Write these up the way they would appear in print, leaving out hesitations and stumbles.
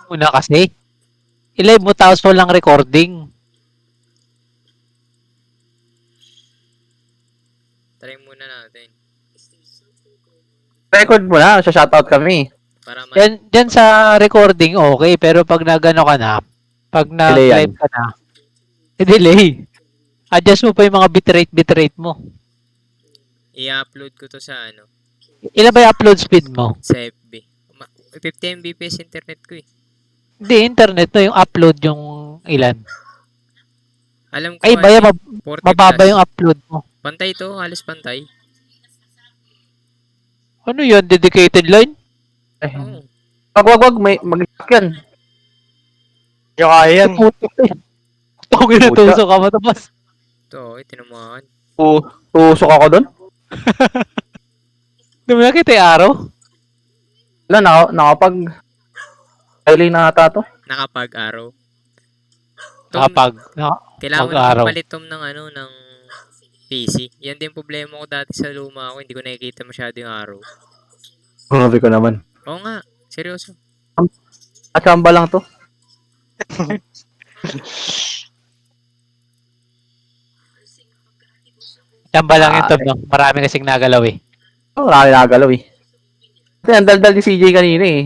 Muna kasi. I-live mo tapos walang recording. Try muna natin. Record mo na, sa shoutout kami. Para Yan sa recording, okay. Pero pag nag-ano ka na, pag Delay yan. nag-live ka na, delay. Adjust mo pa yung mga bitrate mo. i-upload ko to sa ano, Ilan ba yung upload speed mo? sa FB. 50 Mbps internet ko eh. Hindi, internet no, yung upload yung ilan. Alam ko Ay, ano baya, eh, 40 mababa plus. yung upload mo. Pantay to, halos pantay. Ano yun? Dedicated line? Eh, Oo. wag, may mag-lock yan. Yung kaya yan. Putok eh. Kung inutusok ka matapos. Ito, tinamaan. Tusok ako doon. Hindi mo nakita yung araw? Wala, nakapag... Kailan na ata to? Nakapag-araw. Kailangan mo Mag-araw. naman palitom ng ano, ng PC. Yan din problema ko dati sa luma ko. Hindi ko nakikita masyado yung araw. Grabe ko naman. Oo nga, seryoso. Achamba lang to. Tamba lang yung tab. Marami kasing nagalaw eh. Marami nakagalaw eh. Kasi ang daldal ni CJ kanina eh.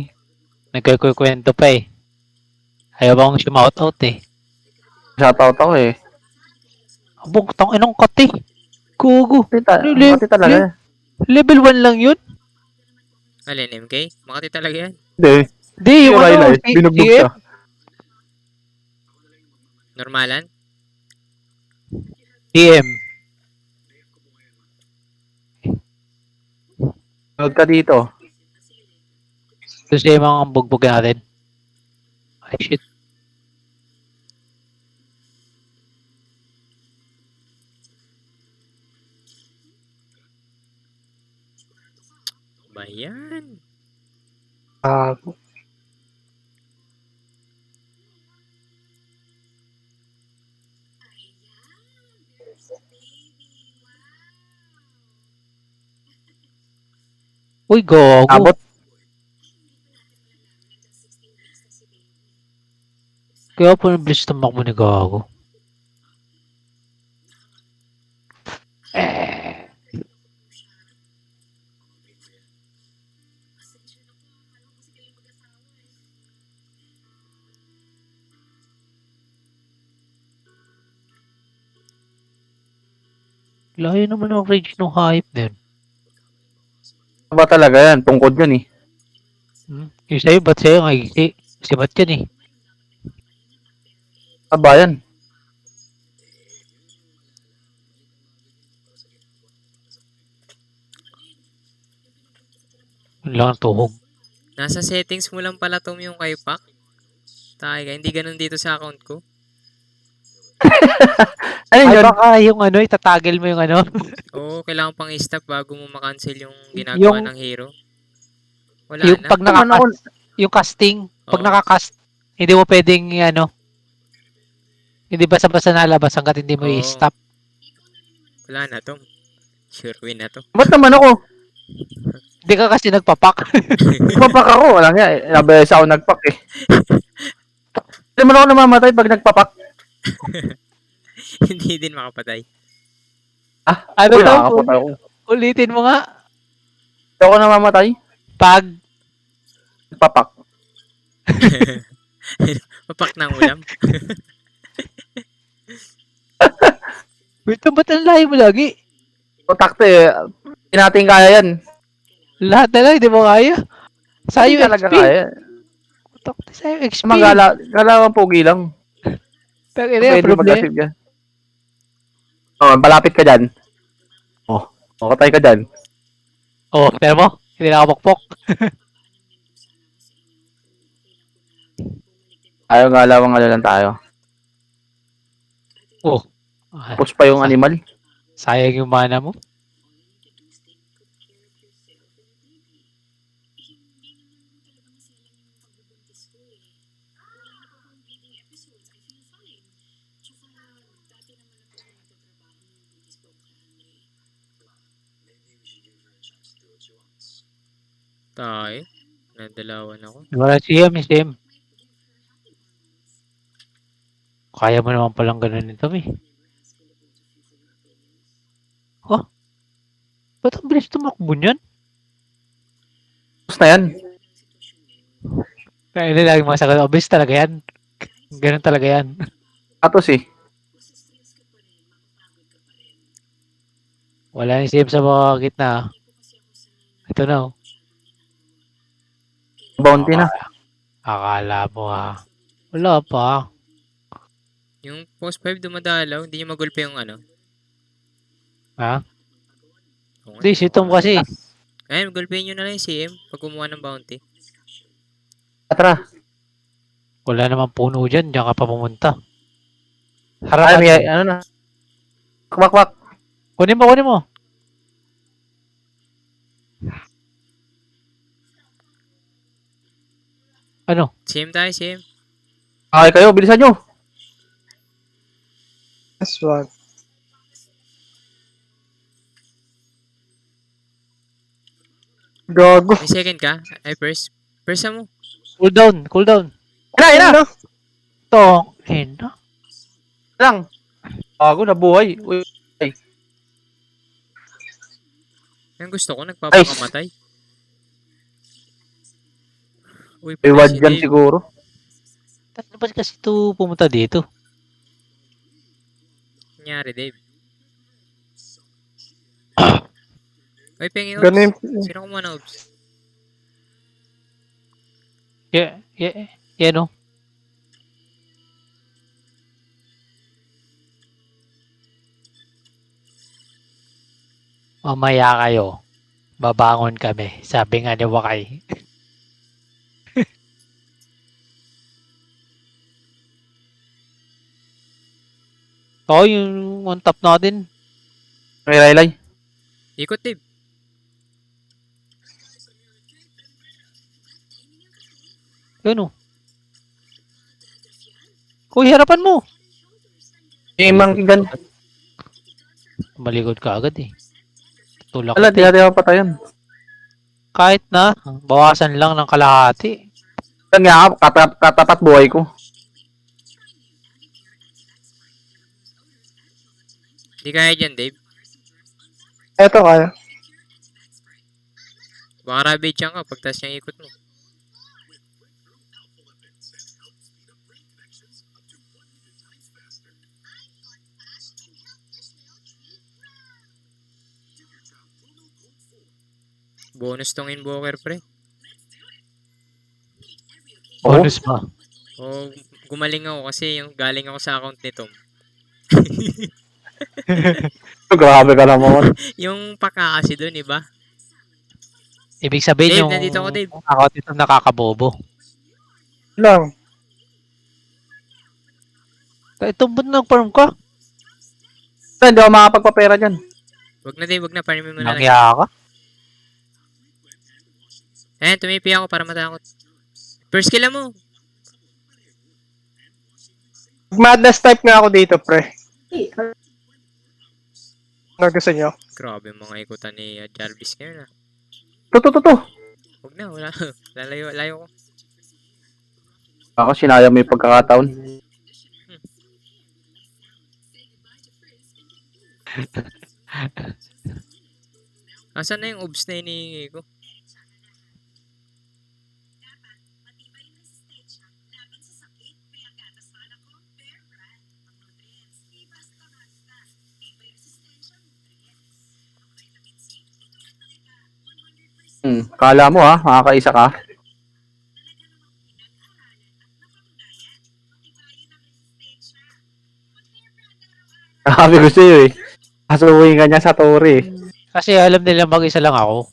Nagkukwento pa eh. Ayaw ba akong shoutout eh. Shoutout ako eh. Abog, tang inong kati. Kugo. Pati talaga. Level 1 lang yun? Alin, MK? Makati talaga yan. Hindi. Di, yung ano, binugbog siya. Normalan? DM. Sunod ka dito. Tapos yung mga bugbog natin. Ay, shit. Ba yan? Uy, gogo. Abot. Kaya po yung bilis tumakbo ni gogo. Layo naman ang range ng hype na yun. Ano ba talaga yan? Tungkod yan eh. Yung sa'yo, ba't sa'yo ang higiti? Kasi ba't yan eh? Aba yan. Yun lang ang tuhog. Nasa settings mo lang pala Tom yung kay Pac. Tayo ka, hindi ganun dito sa account ko. Ano Ay, yun? baka yung ano, itatagel mo yung ano. Oo, kailangan pang i-stop bago mo makancel yung ginagawa Yung- ng hero. Wala yung na. pag yung casting, pag Oo. nakakast, hindi mo pwedeng ano, hindi basta-basta nalabas hanggat hindi mo Oo. i-stop. Wala na Tom. Sure win na to. Ba't naman ako? Hindi ka kasi nagpapak. Nagpapak ako. Wala nga. Nabayas ako nagpak eh. Hindi naman ako namamatay pag nagpapak. Hindi din makapatay. Ano Uy, daw? nakakapot ako. Ulitin mo nga. Hindi ako namamatay. Pag, Nagpapak. Papak ng ulam. wait, ba't ang layo mo lagi? Takte eh. Hindi natin kaya yan. Lahat na lang, hindi mo kaya. Sa'yo Hindi talaga XP. kaya. Takti sa'yo XP. Gala pogi lang. Tangina yung Pwede problema. mag-asip yan. Oh, malapit ka dyan. Oh, katay ka dyan. Oh, pero mo, hindi nakapokpok. Ayaw nga lawang ano lang tayo. Oh. Push pa yung animal. Sayang yung mana mo. Tayo. Nadalawan ako. Wala si M. Kaya mo naman palang ganun ito, eh. Oh, ba't ang bilis tumakbo niyan? Tapos na yan. Kaya lagi mga sagot, obvious talaga yan. Ganun talaga yan. Atos eh. Wala yung save sa mga gitna. Ito na, oh. Bounty na. Akala mo, wala pa. Yung post 5 dumadalaw, hindi niya magulpe yung ano. Ha? Oo nga. Hindi, si Tom kasi. Ayun, gulpein nyo na lang yung CM pag kumuha ng bounty. Tara. Wala namang puno dyan. Diyan ka pa pumunta. Ay, Harapan may, mo. ano na. Wak. Kunin mo, kunin mo. Ano? CM tayo, CM. Okay kayo, bilisan nyo. That's wag. Gago. May second ka? Ay, first. First mo. Cool down, cool down. Yan na. Tong, na. Lang. Bago, nabuhay. Uy. Yung gusto ko, nagpapakamatay. Uy, May patay wad si dyan Dave. siguro. Ano ba kasi ito pumunta dito? Nangyari, Dave. Uy, pengi Ganun Obs. yung... Sino kumuha ng Obs? Yan o. Mamaya kayo. Babangon kami. Sabi nga ni Wakay. Oo, yung on top natin. May laylay. Ikot, Dave. Yun o. Uy, harapan mo. Yung imang kigan. Maligod ka agad eh. Tulak Wala, di kita eh. natin mapatayan. Kahit na, bawasan lang ng kalahati. Yan nga, katapat buhay ko. Di kaya dyan, Dave. Eto kaya. Baka ravage yan ka pagtas niyang ikot mo. Bonus tong invoker, pre. Oo. Bonus ba? O, gumaling ako kasi yung galing ako sa account ni Tom. Grabe ka naman. Yung paka kasi dun, iba? Ibig sabihin Dave, yung nandito ako, Dave. ako dito nakakabobo. Lang. Ito ba't nag-farm ka? Hindi ako makapagpapera dyan. Wag na, Dave. Wag na. Parimin mo na lang. Nangya ka? Ayan, tumipi ako para matakot. First kill mo. Madness type nga ako dito, pre. Ano gusto nyo? Grabe mga ikutan ni Jarvis ngayon, ah. To. Huwag na, wala. Layo ko. Ako, sinayang mo yung pagkakataon. Asan na yung obs na hinihingi ko? Kala mo makakaisa ka. Sabi ko sa'yo eh. Kasuhin ka niya sa tore eh. Kasi alam nila mag-isa lang ako.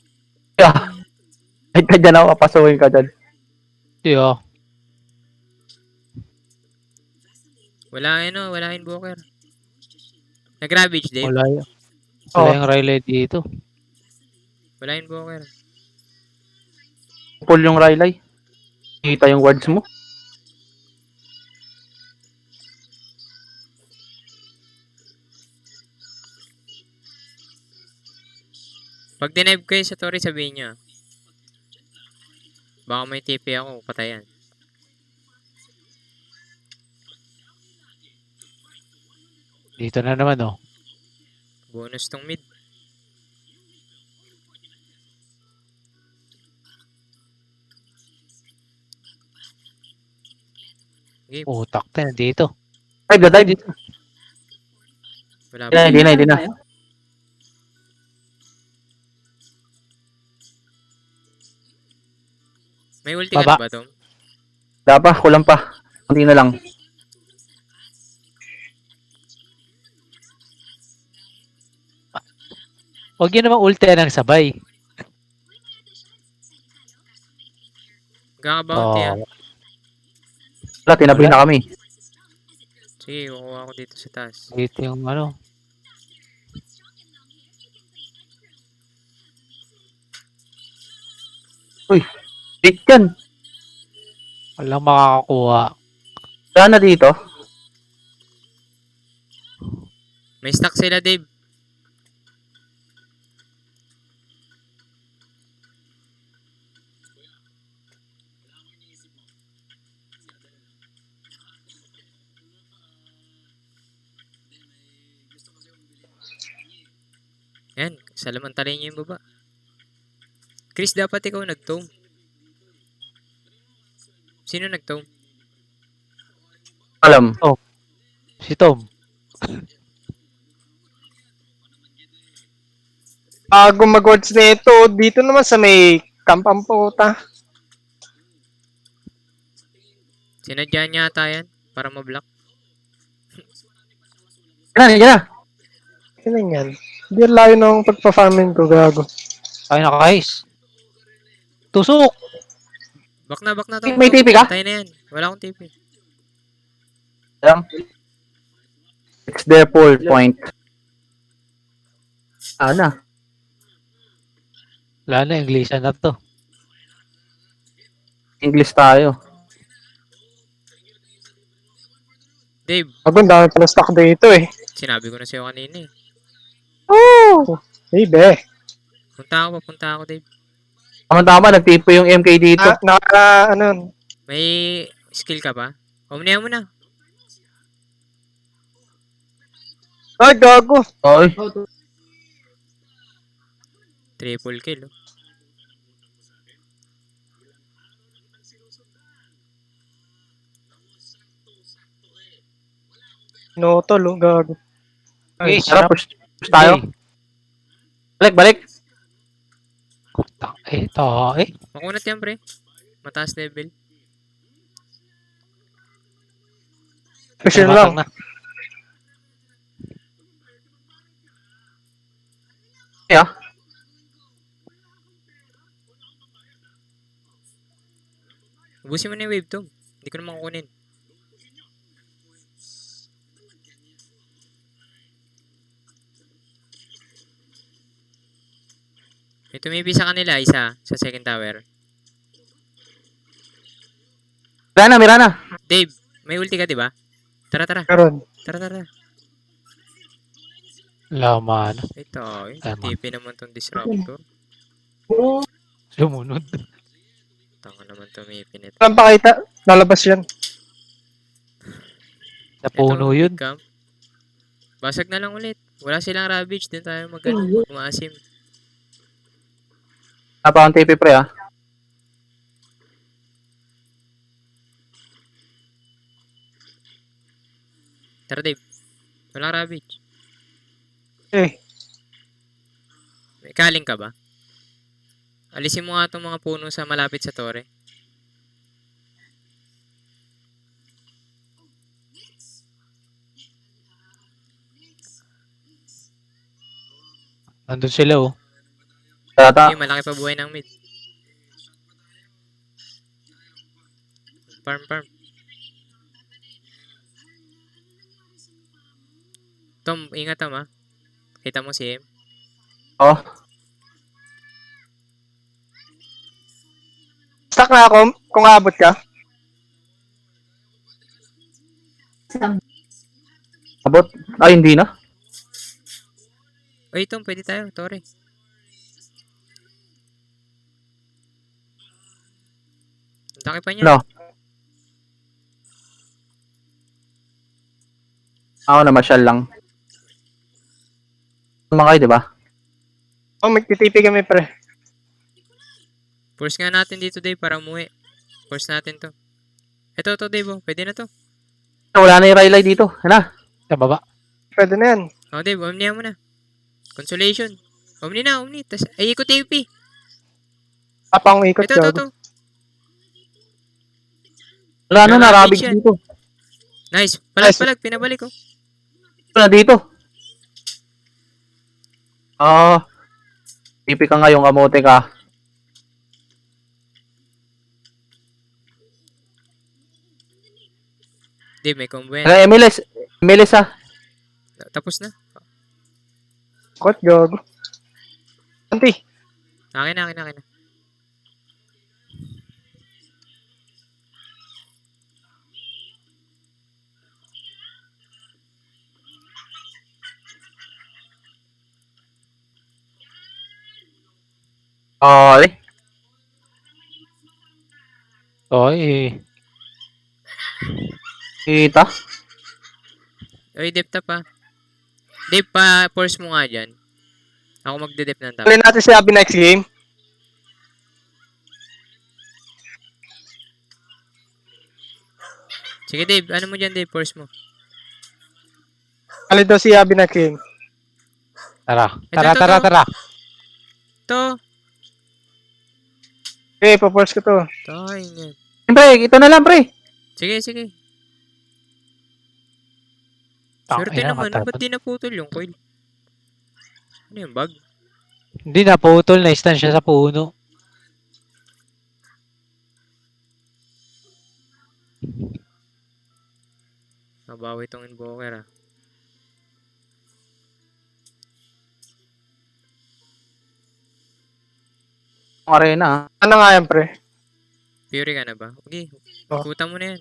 Kahit ka dyan ako, papasuhin ka dyan. Diyo. Wala invoker. Nag-ravage, Dave. Wala yun. Wala yung relay dito. Wala invoker. Pull yung Rylai. Kita yung words mo. Pag denive kayo sa Tori, sabihin nyo. Baka may TP ako, patayan. Dito na naman, oh. Bonus tong mid. Game. Utak na, dito. Dive na dive. Wala Hindi na, pa. hindi na, hindi na. May ulti ka Baba. na ba, Tom? Wala pa, kulang pa. Kunti na lang. Huwag yun naman ulti ng sabay. Gaka-bounty ah. Wala, tinaboy na kami. Sige, kukuha ako dito sa taas. Dito yung ano. Bait yan. Walang makakakuha. Wala na dito. May stack sila, Dave. Yan, salamantalin niyo yung baba. Chris, dapat ikaw nag-tome. Sino nag-tome? Alam. Si Tom. Bago mag-words nito, dito naman sa may Kampamputa. Sinadya niya ata yan para ma-block. Yan na. Yun lang yan. Hindi layo ng pagpa-farming ko, gago. Ay, nakakais. Tusok! Back na, Tom. May TP ka? Tayo na yan. Wala akong TP. Alam. It's their full point. Ana. Wala na, Inglesan na to. English tayo. Dave, Bago, dami pala stock dito eh. sinabi ko na sa'yo kanina eh. Oh! Hey, be. Punta ako, Dave. Tama-tama, nagtipo yung MK dito. Ano, May skill ka pa? Omnia mo na. ay, gago. Oy. Triple kill, oh. Notol, oh, gago. Okay, Tara, push tayo. Balik. Utak, ito, eh. Makunat yan, pre. Mataas level. Push yun Tumatang lang. na. Yeah. Ubusin mo na yung wave, Tom. Hindi ko naman kukunin. May tumipi sa kanila, isa, sa second tower. Mirana. Dave, may ulti ka, di ba? Tara. Karon. Tara. Laman. Ito, Tama. TP naman tong disruptor. Sumunod. Tanga naman tumipi nito. Walang pakita. Lalabas yan. Sa puno Ito, yun. big camp. Basag na lang ulit. Wala silang ravage. Din tayo mag-maasim. Napa ang TP pre ah. Tara, Dave. Walang ravage. Eh, May kaling ka ba? Alisin mo nga itong mga puno sa malapit sa tore. Nandun sila, oh. Tata. Okay, malaki pa buhay ng mid. Farm. Tom, ingat Tom ha. Kita mo si M. Oh. stuck na ako kung aabot ka. Abot. Ay, hindi na. Oy, Tom, pwede tayo. Tore. Ang laki pa niya. No. Ako na masyal lang. Naman kayo, di ba? Oh, magtitipi kami, pre. Force nga natin dito, Dave, para umuwi. Force natin to. Ito, Dave, oh. Pwede na to. Wala na yung Rylai dito. Ano? Sa baba. Pwede na yan. Oh, Dave, omniya mo na. Consolation. Omni na, omni. Tas, ay, ikot AP. Apang ikot, Ito, gago. Wala na, Wala, narabig bitch yan. dito. Nice. Nice. Palag, pinabalik ko. Wala dito. Pipi ka nga yung kamote ka. Dave, may combo yan. Emilis ah. Tapos na. Ikot, gago. Anti. Akin na. Oy. Oy. Kita. Oy, dep tap pa. Dave, force mo nga dyan. Ako magde-dep ng tap. Tuloy natin si Abby next game. Sige, Dave. Ano mo dyan, Dave? Force mo. Alin daw si Abby next game. Tara. Ito. Tara. To. Okay, pa-force ko to. Tayo yan. Pre, ito na lang, pre. Sige. Swerte naman. Ba't di naputol yung coil? Ano yung bug? Hindi na putol. Na-stand siya sa puno. Mabawi itong invoker ah. Arena ah. Ano nga yan, pre? Fury ka na ba? Okay. Oh. Ikutan mo na yan.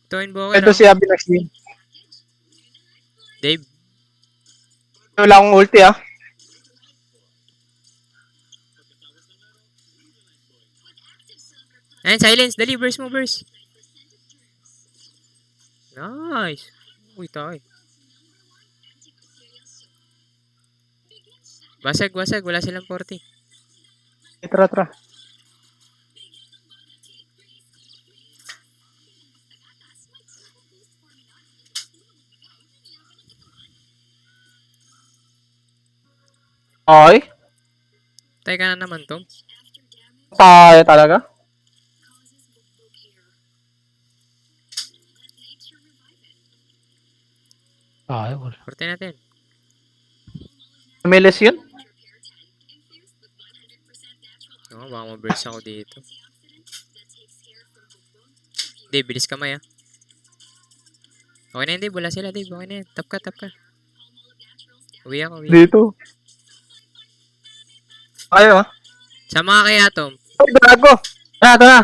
Ito invoker Ito ah. si Abby next game. Dave. Wala akong ulti, ah. Ayan, silence. Dali, burst mo, burst. Nice. Uy, tayo. Basag. Wala silang 40. Tara. Oy. Tayo ka na naman, Tom. Tayo talaga. Ay, wala. 40 natin. Emilis yun. Oo, baka ma-burst ako dito. Dave, bilis kamay ah. Okay na yun, Dave. Wala sila, Dave. Okay na yun. Tap ka. Uwi ako. Dito. Ayaw, ah. Sama ka kaya, Tom. Ay, gago. Ito na.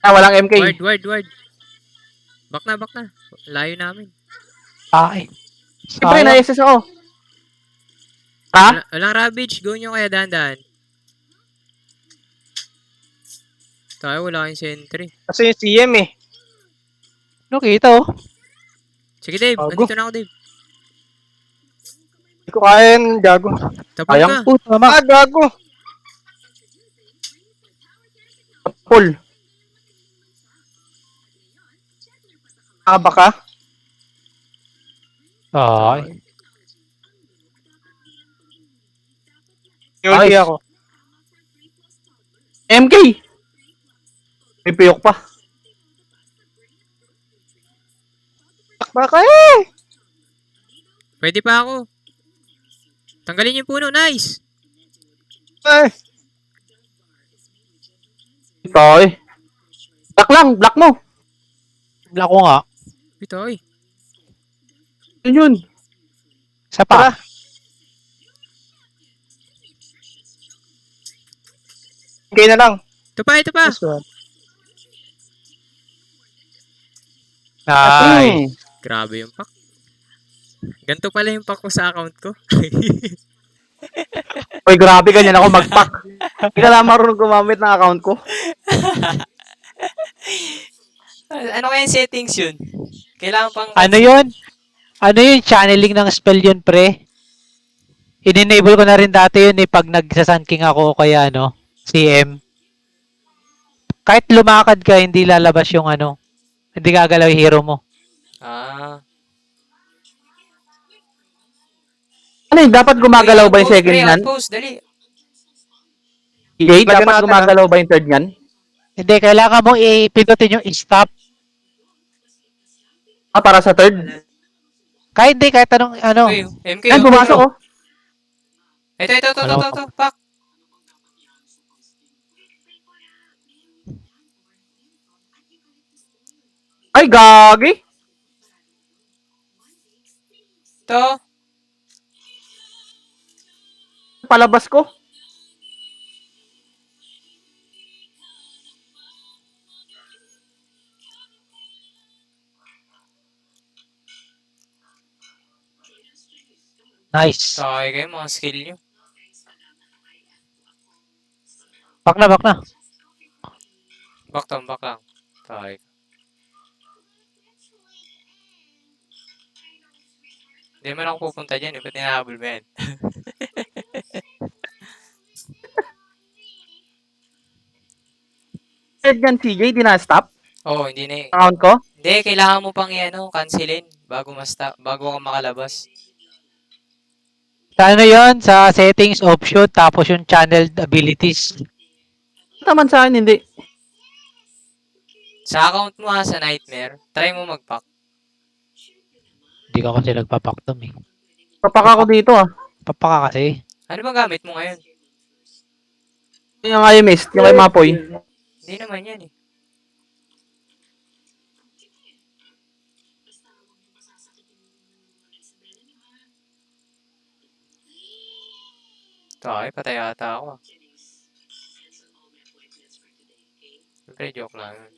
Walang MK. Ward. Back na. Layo namin. Ay. Siyempre, na-SS ako. Ha? Walang ravage. Go nyo kaya dahan-dahan. Tayo, wala kayong sentry. Kasi yung CM, eh. Ano kita oh? Sige, Dave. Gago. Andito na ako, Dave. Hindi ko kaya yan, gago. Tapos Ayang ka. puta naman. Ah, gago. Pull. Baka. Ay. Yung ulti Nice. ako. MK. May piyok pa. Baka, eh. Pwede pa ako. Tanggalin yung puno. Nice. Ay. Ito Black mo. Wala ko nga. Ito, ay. Yun. Isa pa. Tara. Okay na lang. Ito pa. This one. Ay. Grabe yung pack. Ganito pala yung pack ko sa account ko. Uy, grabe ganyan ako mag-pack. Hindi ka lang marunong gumamit ng account ko. Ano kaya yung settings yun? Kailangan pang... Ano yun? Ano yun? Channeling ng spell yun, pre. In-enable ko na rin dati yun eh pag nagsa-Sun King ako o kaya ano, CM. Kahit lumakad ka, hindi lalabas yung ano. Hindi gagalaw yung hero mo. Ah. Ano yun, dapat gumagalaw ba yung Outpost, second pre, nyan? outpost, dali. Jay, Lagyan dapat natin, gumagalaw ba yung third nyan? Hindi, kailangan mo ipindutin yung stop. Ah, para sa third? Kahit hindi, kahit anong ano. Uy, MK, Yan, pumasok oh. Ito, pak. Ay, gagi. Ito. Palabas ko. Nice. Sakay kayo, mga skill nyo. Back na, back na. Back lang. Sakay ka. Hindi man ako pupunta dyan, eh. Ba't hinahabol ba yan? Third nyan, CJ, di na-stop. Oo, hindi na eh. Account ko. Hindi, kailangan mo pang cancelin bago ka makalabas. Sa ano yun? Sa settings, option, tapos yung channeled abilities. Naman sa akin, hindi. Sa account mo sa Nightmare, try mo mag-pack. Hindi ka kasi nagpapaktom eh. Papak ako dito ah. Papaka kasi. Ano bang gamit mo ngayon? Yung kayo mist, yung kay Mapoy. Hindi naman yan eh. Tay, patay ata ako. Siyempre, joke lang yun.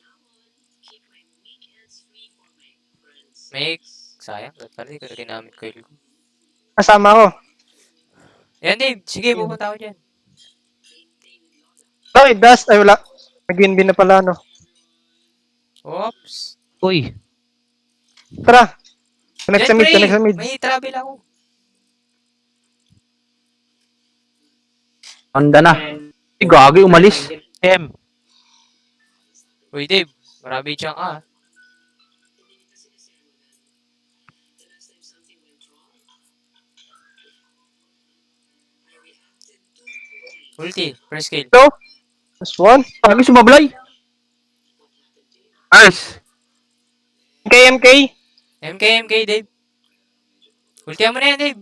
Sayang, ba't pala di ko na ginamit ko yun. Kasama ko. Yan, Dave. Sige, pupunta ako dyan. Bakit, Dust? Ay, wala. Nag-win na pala, no? Oops. Uy, Tara. Connect sa Dyan, mid, pre. connect sa mid. May travel ako. Anda na. Ay, gagi, umalis. M. Uy, Dave. Marami dyan ka. Ulti. First kill. Hello? Just one. Gagi, sumablay. Nice. MK. MK, Dave. Ultihan mo na yan, Dave.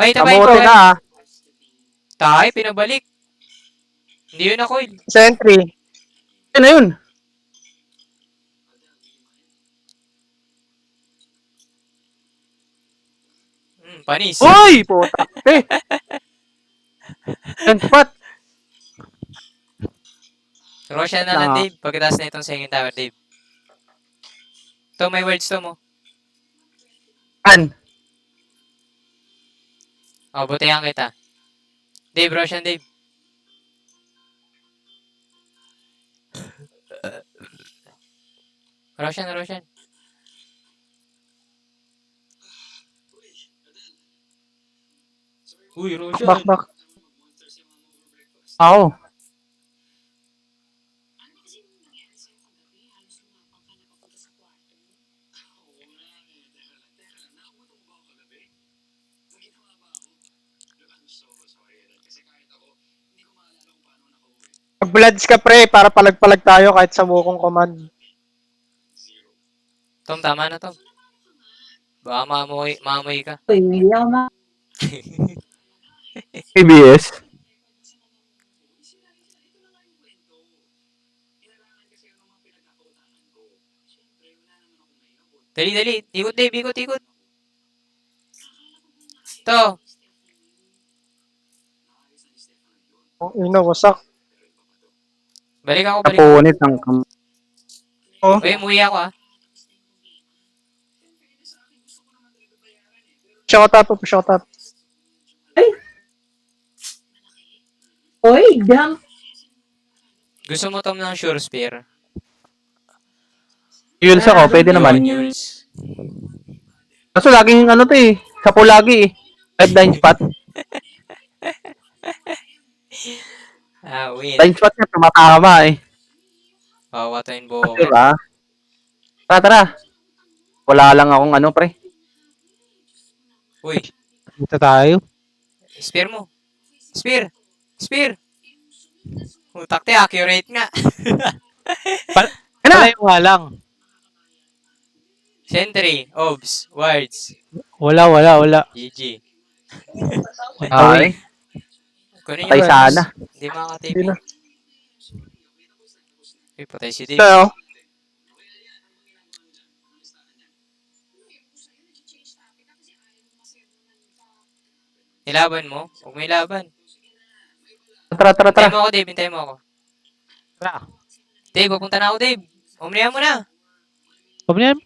Ay, tabay ko. Kabote ka ah. Tay, pinabalik. Hindi yun ako eh. Sentry. Ano na yun? Panis. Uy! Puta. Eh. Yan, pat. Roshan na lang, Dave. Pagkatapos na itong second tower, Dave. Ito, may words to mo. An. O, butihan kita. Dave, Roshan, Dave. Roshan. Uy, Roshan. Back. Ako. Mag-bloods ka, pre, para palag-palag tayo kahit sa Wukong command. Tom, tama na, Tom. Baka maamoy ka. ABS. Dali. Ikot, Dave. Ikot. Ito. Oh, wasak. Balik ako. Napunit ang Oh, Uy, umuwi ako ah. push ako top. Gusto mo Tom ng Sure Spear? Yules ako, pwede naman. Yules. Kaso laging ano to eh. Sapo lagi eh. Red line spot. Win. Line spot niya, tumatama eh. Pawatayin Kasi bukan. ba? Tara, tara. Wala lang akong ano, pre. Uy, Dito tayo. spear mo. Spear! Spear! Utak te, accurate nga. Yan na! Wala yung walang. Sentry, Obs, Wards, Wala. GG. Ay, Kunin patay yung sana. Hindi makaka-TP. Hindi na. Uy, patay si Dave. Ano? Nilaban mo? Huwag may laban. Tara, tara, Hintayin tara. mo ako, Dave. Hintayin mo ako. Tara. Dave, pupunta na ako, Dave. Umnihan mo na. Huwag na yan.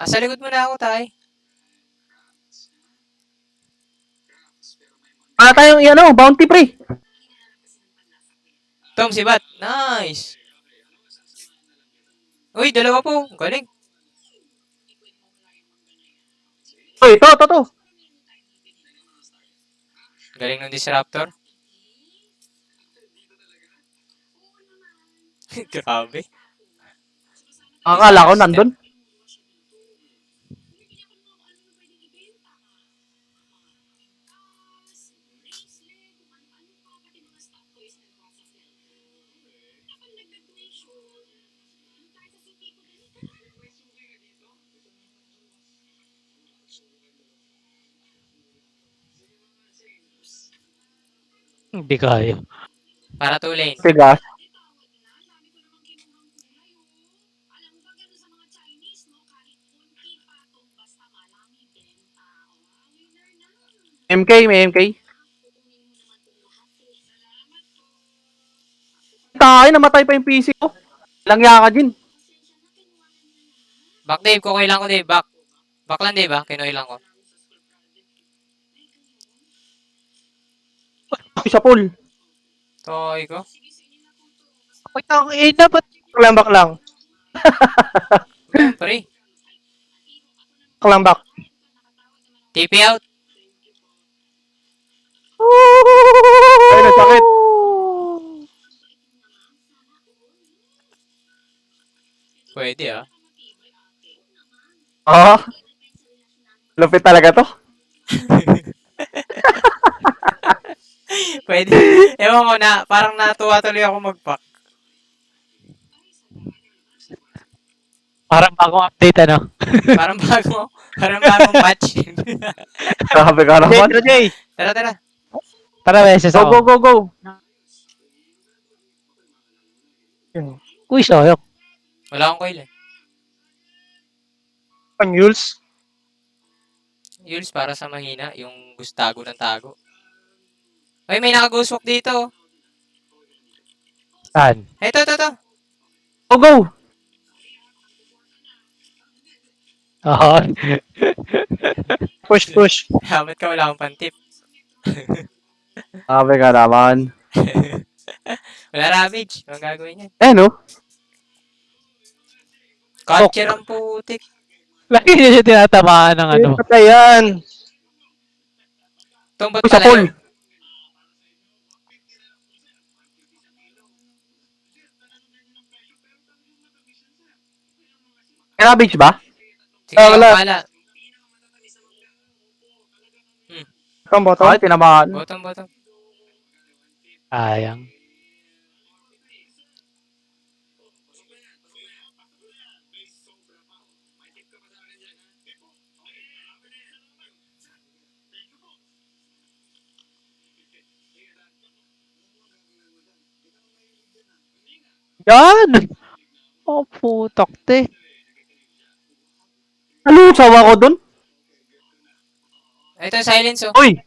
Sa likod mo na ako, tay. Wala tayong ano, bounty, pre. Tom, si Bat. Nice. Uy, dalawa po. Galing. Uy, to. Galing ng Disruptor. Grabe. Akala ko nandun. Hindi kaya. Para 2 lane. Tigas. MK, may MK. Tayo, namatay pa yung PC ko. Langya ka din. Back, Dave. Kukuha lang ko, Dave. Back. Back lang, Dave, kinuha lang ko. Sa pool. Toy ko. Ay, ang ina, ba't Back lang. Pre. Back lang, back. TP out. Ay, nasakit. Pwede, Ah. Lupit talaga to. Pwede. Ewan ko na, parang natuwa tuloy ako mag-pack. parang bagong update, ano? Parang bagong patch. Grabe ka naman. Jay. Tara, tara. Tara, beses Go, ako. go. Uy, sayok. Wala akong coil eh. Ang Yules. Yules para sa mahina, yung gustago ng tago. Ay, may naka-ghost walk dito. Saan? Ito. Go. Oo. Push. Dapat ka wala akong pantip. Grabe ka naman. Wala ravage. Anong gagawin yan? Eh, no? Catcher ang putik. Lagi niya siya tinatamaan ng ano. Ay, patay yan. Tumbot Uy, sa pala pool. yun. May ravage ba? Sige, wala. wala. Come bottom. Ay, tinamaan. Bottom. Sayang. Yan! Oh, putok, te. Nalusaw ako dun. Ito, silence oh. Uy,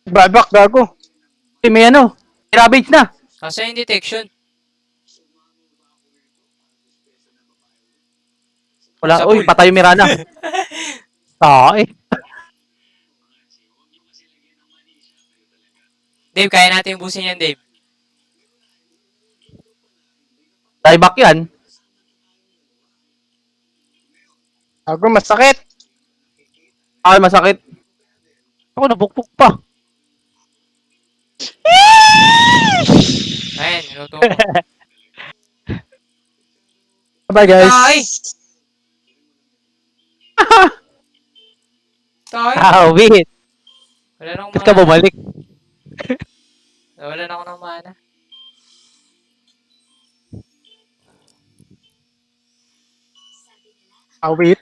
Back, gago. may ano. May ravage na. Kasi yung detection. Wala. Sa Uy, pool. patay yung Mirana. Ay. Dave, kaya natin ubusin yan, Dave. Dieback yan. Ako, masakit. Ay, masakit. Ako, nabukbuk pa. Ayan, minuto ko. Bye, guys. Ay! Tayo. Ah, wait. Wala na akong Ba't ka mana. bumalik? Wala na ako ng mana. Awit.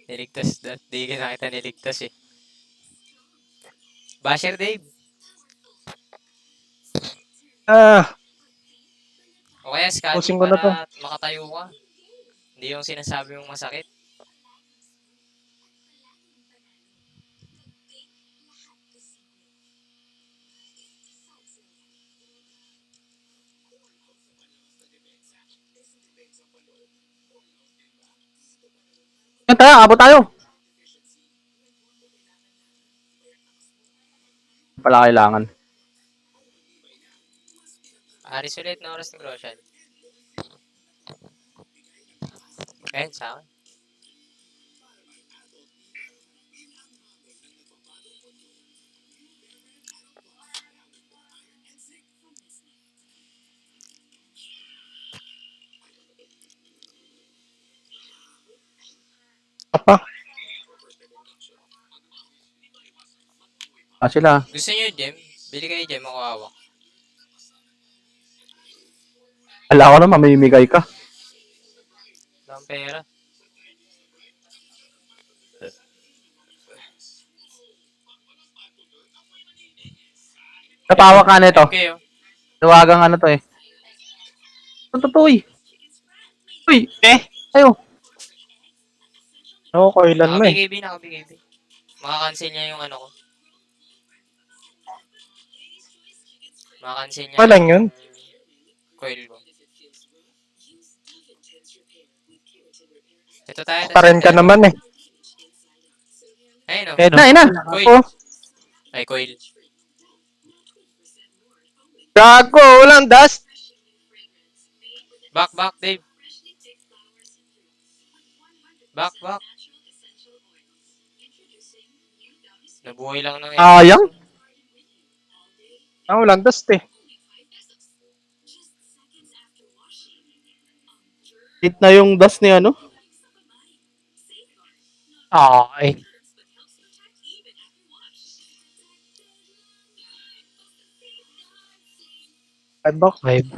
Niligtas. Di ka nakita niligtas eh. Basher, Dave. Ah, O kaya scatter Pusing ko na to. para makatayo ka. Hindi yung sinasabi mong masakit. Yan tayo, abot tayo. Pala kailangan. Aris ulit na oras ni Groshan. Ayan, sa akin. apa. Sila. Gusto niyo gem? Bili kayo gem, ako hawak. Ala ko na, mamimigay ka. Wala akong pera. Natawa ka na ito. Okay, oh. Tawagang ano to eh. Ano to, uy? Uy, ayo. No, kailan mo eh. Naka-BKB, naka-BKB. Makakancel niya yung ano ko. Makakancel niya Walang yun. coil ko. Ito tayo. Karen ka naman eh. Ayun, oh. Ayun, Na, ina. Coil. Oh, Ay, coil. Gago, walang dust. Back, Dave. Back. Nabuhay lang ng Sayang. Ah, walang dust eh. hit na yung dust ni ano. okay. Ay, bak. Five.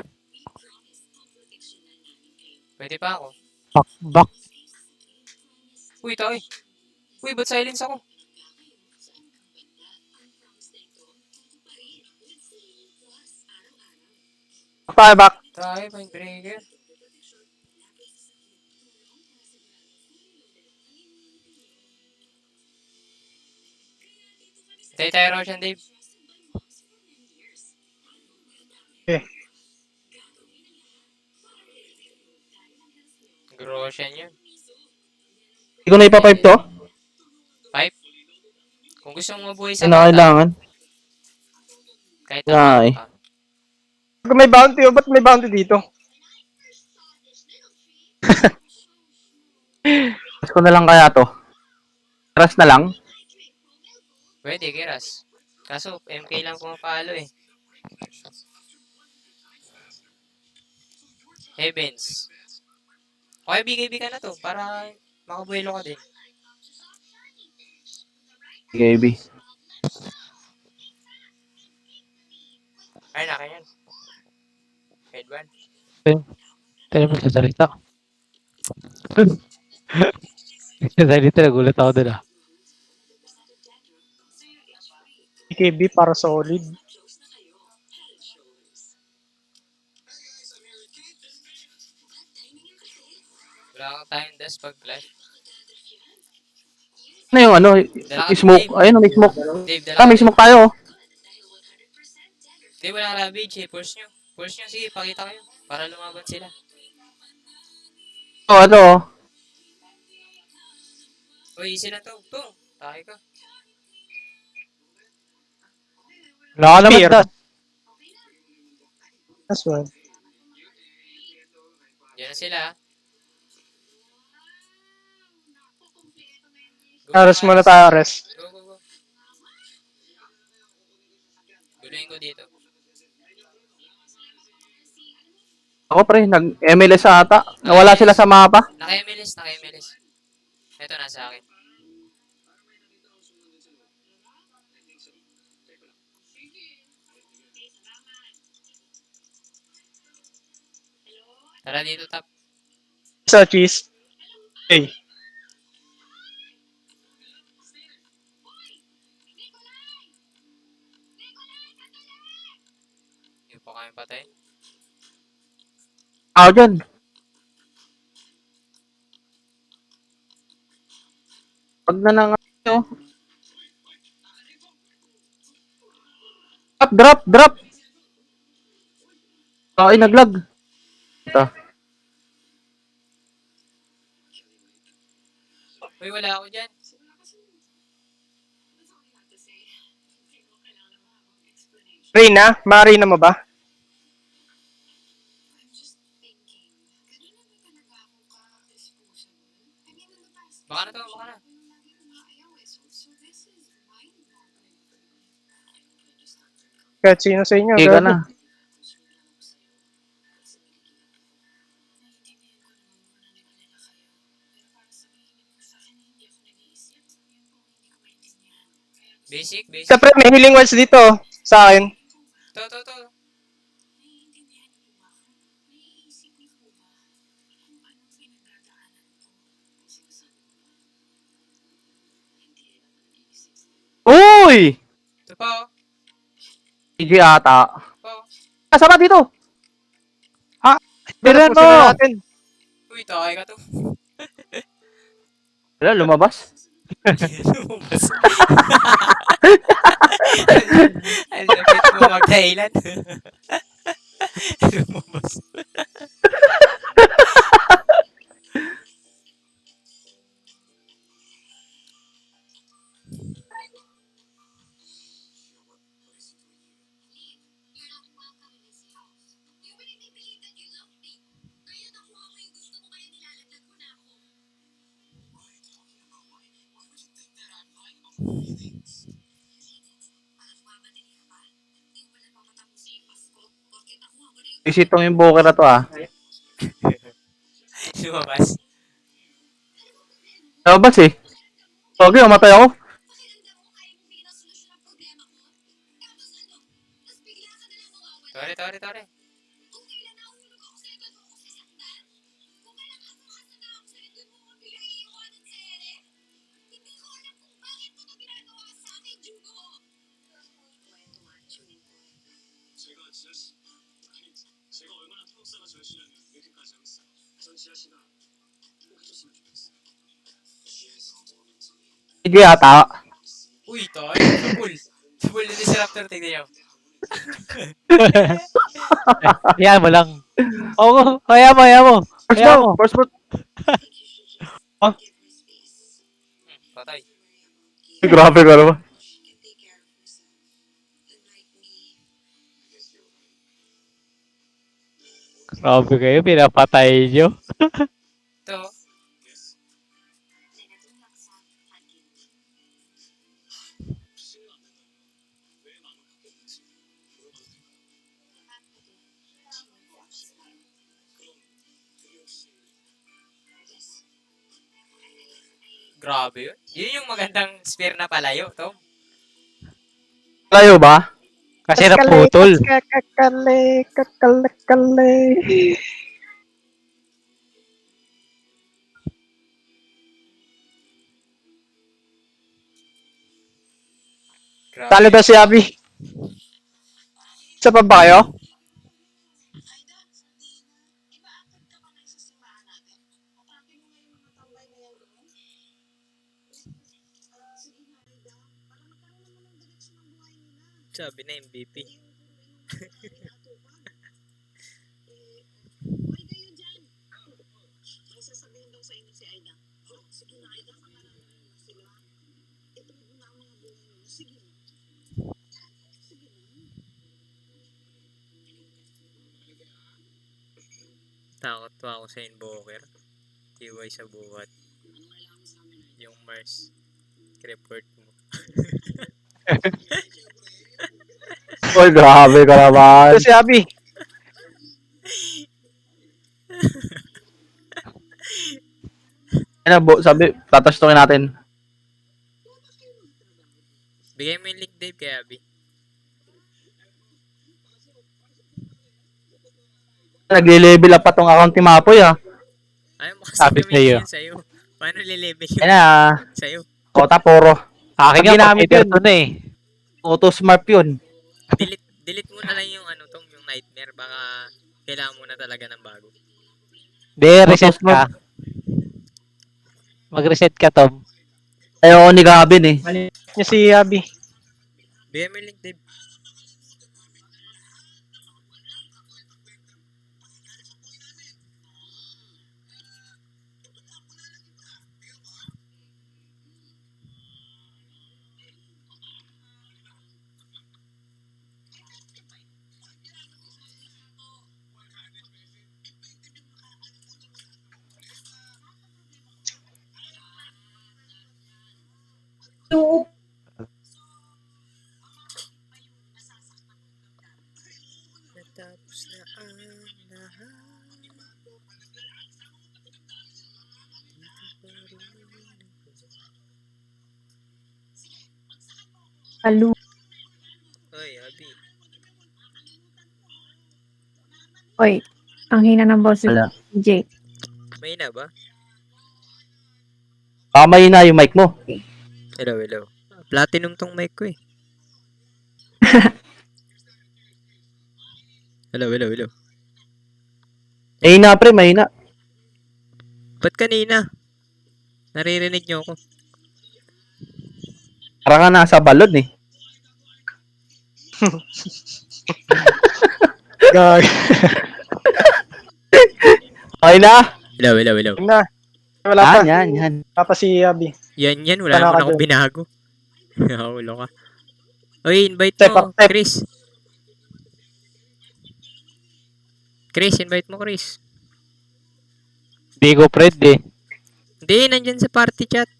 Pwede pa ako. Back. Uy, tayo. Uy, ba't silence ako? Tayo back. Tayo, point breaker. Tayo, Roshan, Dave. Eh, Groshan yun. Hindi ko na ipapipe to. Pipe. Kung gusto mong mabuhay sa Hindi na mata, kailangan. kahit Ay. ka. Pag may bounty, oh, ba't may bounty dito? Tapos ko na lang kaya to. Trust na lang. Pwede, Kiras. Kaso, MK lang pumapalo eh. Heavens. Okay, BKB ka na to para makabuelo ka din. KB. Ay, naka yan. Headband. Tayo mo sa salita. Sa salita, nagulat ako dun ah. BKB para solid. Wala kang tayong dust pag flash. Ano yung ano? Smoke. Ayun, may smoke. Dave, dala Ah, ka, may Dave. smoke tayo. Dave, wala kang ravage eh. Force nyo. Force nyo, sige, pakita kayo. Para lumaban sila. Oh, ano? Uy, easy lang to. To, tayo ka. Wala ka naman Spear. das. That's one. Yan na sila. Go, Ares muna tayo, Ares. Go, go, go. Guluhin ko dito. Ako pre, nag-MLS ata. Nawala sila sa mapa. Naka-MLS, naka-MLS. Ito nasa akin. Tara dito, top. Sa cheese. Hey. Yung pa kami patay. Ako dyan. Pag na nang drop. Ay, naglag. Ito. Uy, wala ako dyan. Reyna? Ma-Reyna mo ba? Baka na to, baka na. Kahit sino sa inyo. Hindi ka na. Basic, basic. Siyempre, may healing words dito. Sa akin. To. Uy! Ito pa, oh. PG ata. Pa, oh. Kasama dito. Tiran Tapusin na mo! natin. Uy, takay ka to. Wala, lumabas. Lumabas. Ang lapit mo mag-Thailand. Lumabas. Isitong yung boker na to ah. Lumabas. Lumabas eh. Okay, umatay ako. Tore. PG ata. Uy, tore. Sa pool. Sa pool na disruptor, tignan nyo. Yan mo lang. Oo, kaya mo. First Kaya down. mo. First down. Patay. Grabe ka naman. Grabe kayo, pinapatay nyo. Ito. Grabe yun. Yun yung magandang spear na palayo, Tom. Layo ba? Kasi naputol. Kakale. Grabe. Talo daw si Abby. Isa pa ba kayo? Sabi na MVP. Takot to ako sa Invoker. TY sa buhat. Yung Mars. Report mo. Oy, grabe ka naman. Ito si Abby. Ano, sabi, tatastungin natin. Bigay mo yung link, Dave, kay Abby. Nagle-level up pa tong account ni Mapoy, ah. Ayaw mo kasi Sabi gamitin sa'yo. yun sa'yo. Paano lilevel Yan yun na, sa'yo? Kota Poro. Akin Ang nga, ginamit computer yun. to na eh. Auto Smart yun. Delete mo na lang yung ano tong, yung nightmare. Baka kailangan mo na talaga ng bago. Hindi, reset ka. Mag-reset ka, Tom. Ayoko ni Gabin eh. Niya si Abby. Bigay mo yung link, Dave. Natapos na ang lahat. Alu. Oy, Abby. Oy, ang hina ng boss Wala. ni Jake. May na ba? Kamay na yung mic mo. Hello, hello. Platinum tong mic ko eh. Hello, hello, hello. Mahina pre, mahina. Ba't kanina? Naririnig niyo ako. Parang ka nasa balon eh. Gag. Okay na? Hello, hello, hello. Yun na. Wala pa. Yan. Wala pa si Abby. Yan, wala Wala naman ka akong dun. binago. Nakaulo ka. Oy, invite Step mo, up, step. Chris. Chris, invite mo, Chris. Hindi ko Fred eh. Hindi, nandyan sa party chat.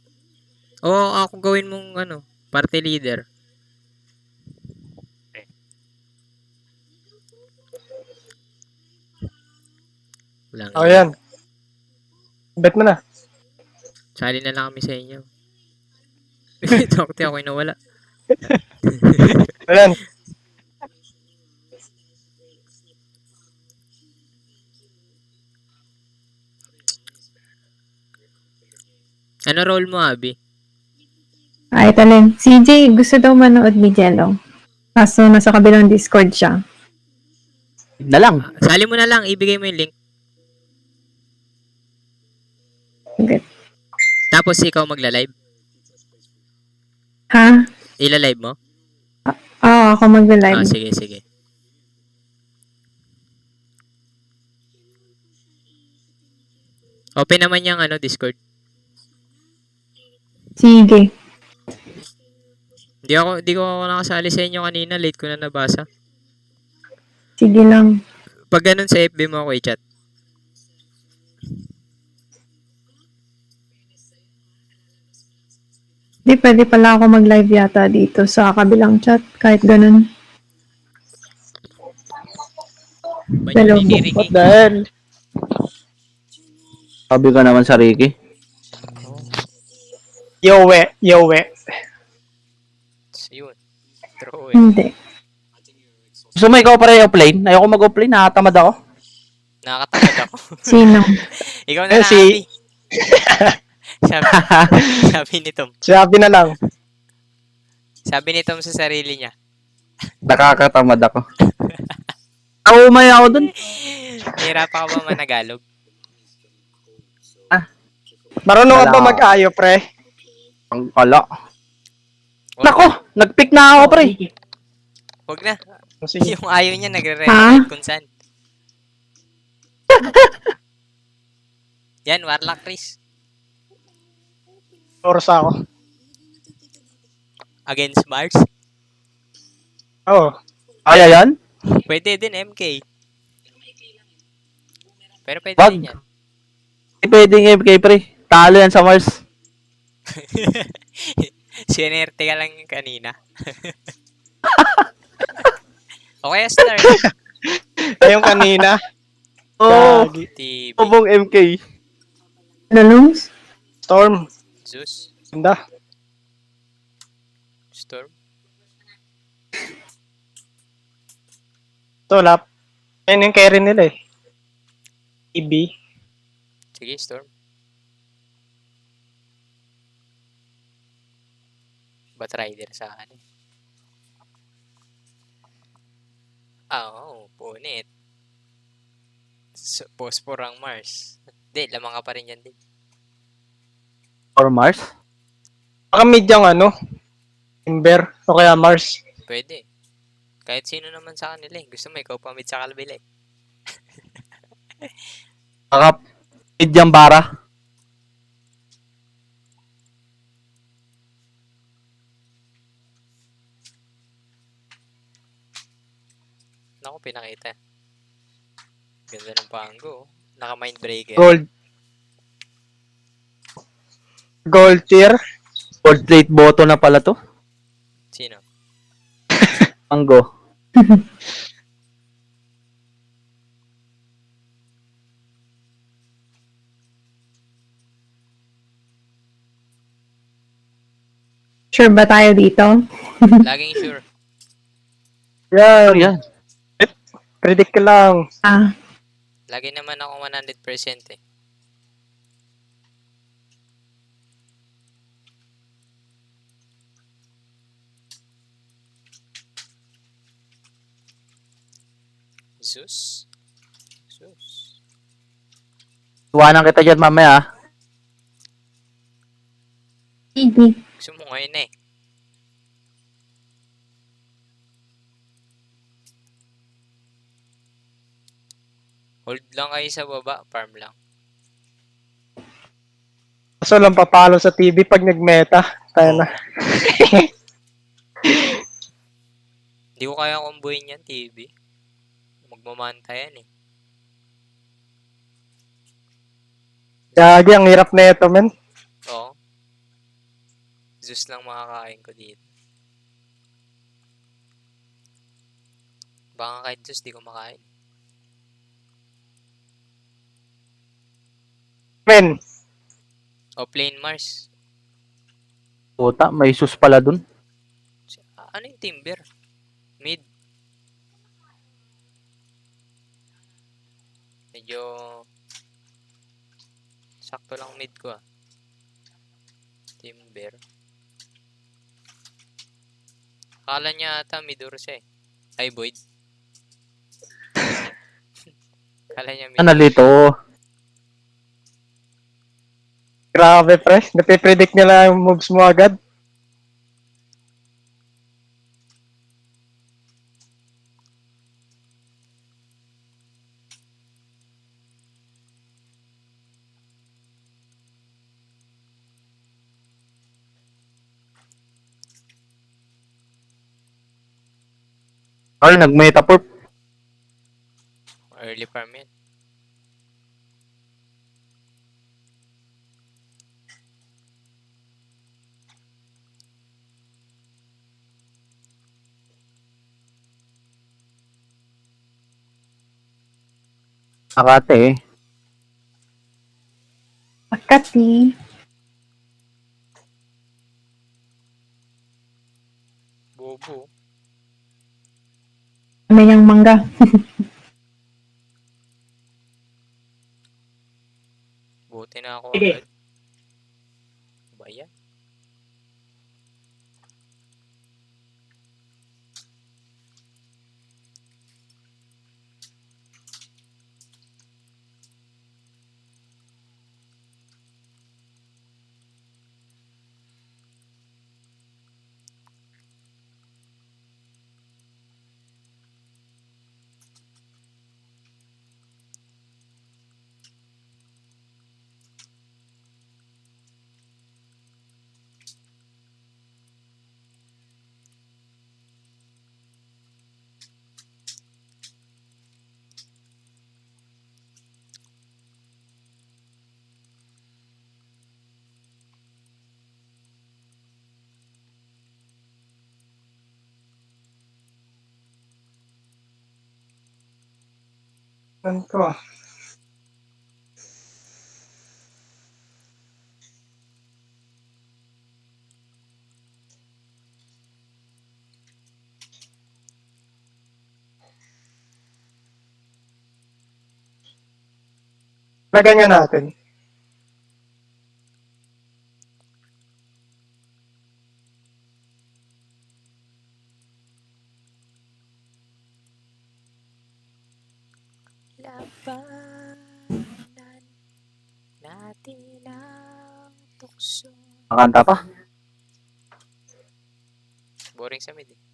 O, ako gawin mong, ano, party leader. Walang O yan. Bet mo na. Sali na lang kami sa inyo. Takot ako yung nawala. Ayan. Ano role mo, Abby? Ay, talent. CJ, gusto daw manood ni Jello. Kaso nasa kabilang Discord siya. Na lang. Sali mo na lang, ibigay mo yung link. Okay. Tapos ikaw magla-live. Ha? Ila-live mo? Oo, ako magla-live. Ah, sige, sige. Open naman yung ano, Discord. Sige. Di ko ako nakasali sa inyo kanina, late ko na nabasa. Sige lang. Pag ganun sa FB mo ako i-chat. Di, pwede pala ako mag-live yata dito sa kabilang chat. Kahit ganun. Hello. What the hell? Sabi ka naman sa Ricky. Yowe. Yun. True Hindi. Gusto mo ikaw pare offline? Ayoko mag-offline, nakatamad ako. Nakakatakot ako. Sino? Ikaw Eh, na lang, si- Abby. Sabi ni Tom. Si Abby na lang. Sabi ni Tom sa sarili niya. Nakakatamad ako. Umay ako dun. Hirap ako ba managalog? Marunong ka Wala. ba mag-ayo, pre? Ang kala. Nako, nag-pick na ako pre. Huwag na. Sige. Yung ayaw niya nagre-recommend kung saan. Yan, Warlock Chris. Oras ako. Against Mars. Oo. Kaya yan? Pwede din MK. Pero pwede Wag. din yan. Hindi pwedeng MK pre. Talo yan sa Mars. Sinerte ka lang yung kanina. Okay, start. Ayong kanina. Oo. Gagi. TV. Bobong MK. Lalungs? Storm. Zeus. Ganda. Storm. Ito, lap. Ayun yung carry nila eh. EB. Sige, Storm. Bat Rider sa akin eh. Oo, punit. Phosphor ang Mars. Hindi, lamang ka pa rin yan din. Or Mars. Baka mid yung ano. Timber. O kaya Mars. Pwede. Kahit sino naman sa kanila eh. Gusto mo ikaw pa mid sa kalabila eh. Baka Midyang Bara. Naku, pinakita. Ganda ng panggo. Naka-mindbreaker. Gold. Gold tier. Gold plate boto na pala to. Sino? Mango. Sure ba tayo dito? Laging sure. Yan. Yan. Predict ka lang. Ah, Lagi naman ako 100% eh. Zeus? Zeus. Iwanan kita dyan mamaya. sige. Gusto mo ngayon eh. Hold lang kayo sa baba, farm lang. Kaso lang papalo sa TV pag nag-meta. Tayo na. Hindi ko kaya kumbuhin yan, TV. Magmamanta yan eh. Gagi, ang hirap na ito, men. Oo. Zeus lang makakain ko dito. Baka kahit Zeus di ko makain. Men, O plain Mars. Puta, may sus pala dun. Ano yung timber? Mid. Medyo sakto lang mid ko ah. Timber. Akala niya ata mid Ursa eh. Ay, Void. Akala niya mid. Ano dito? grabe, pre. Napipredict nila yung moves mo agad. Carl, nag-metapurp. Early farm yan. Akate eh. Makati. Bobo. May yung mangga. Buti na ako agad. Ba yan? Ano to ah? Lagyan nga natin. Labanan natin ang tukso. Makanta pa. Boring sa mid eh.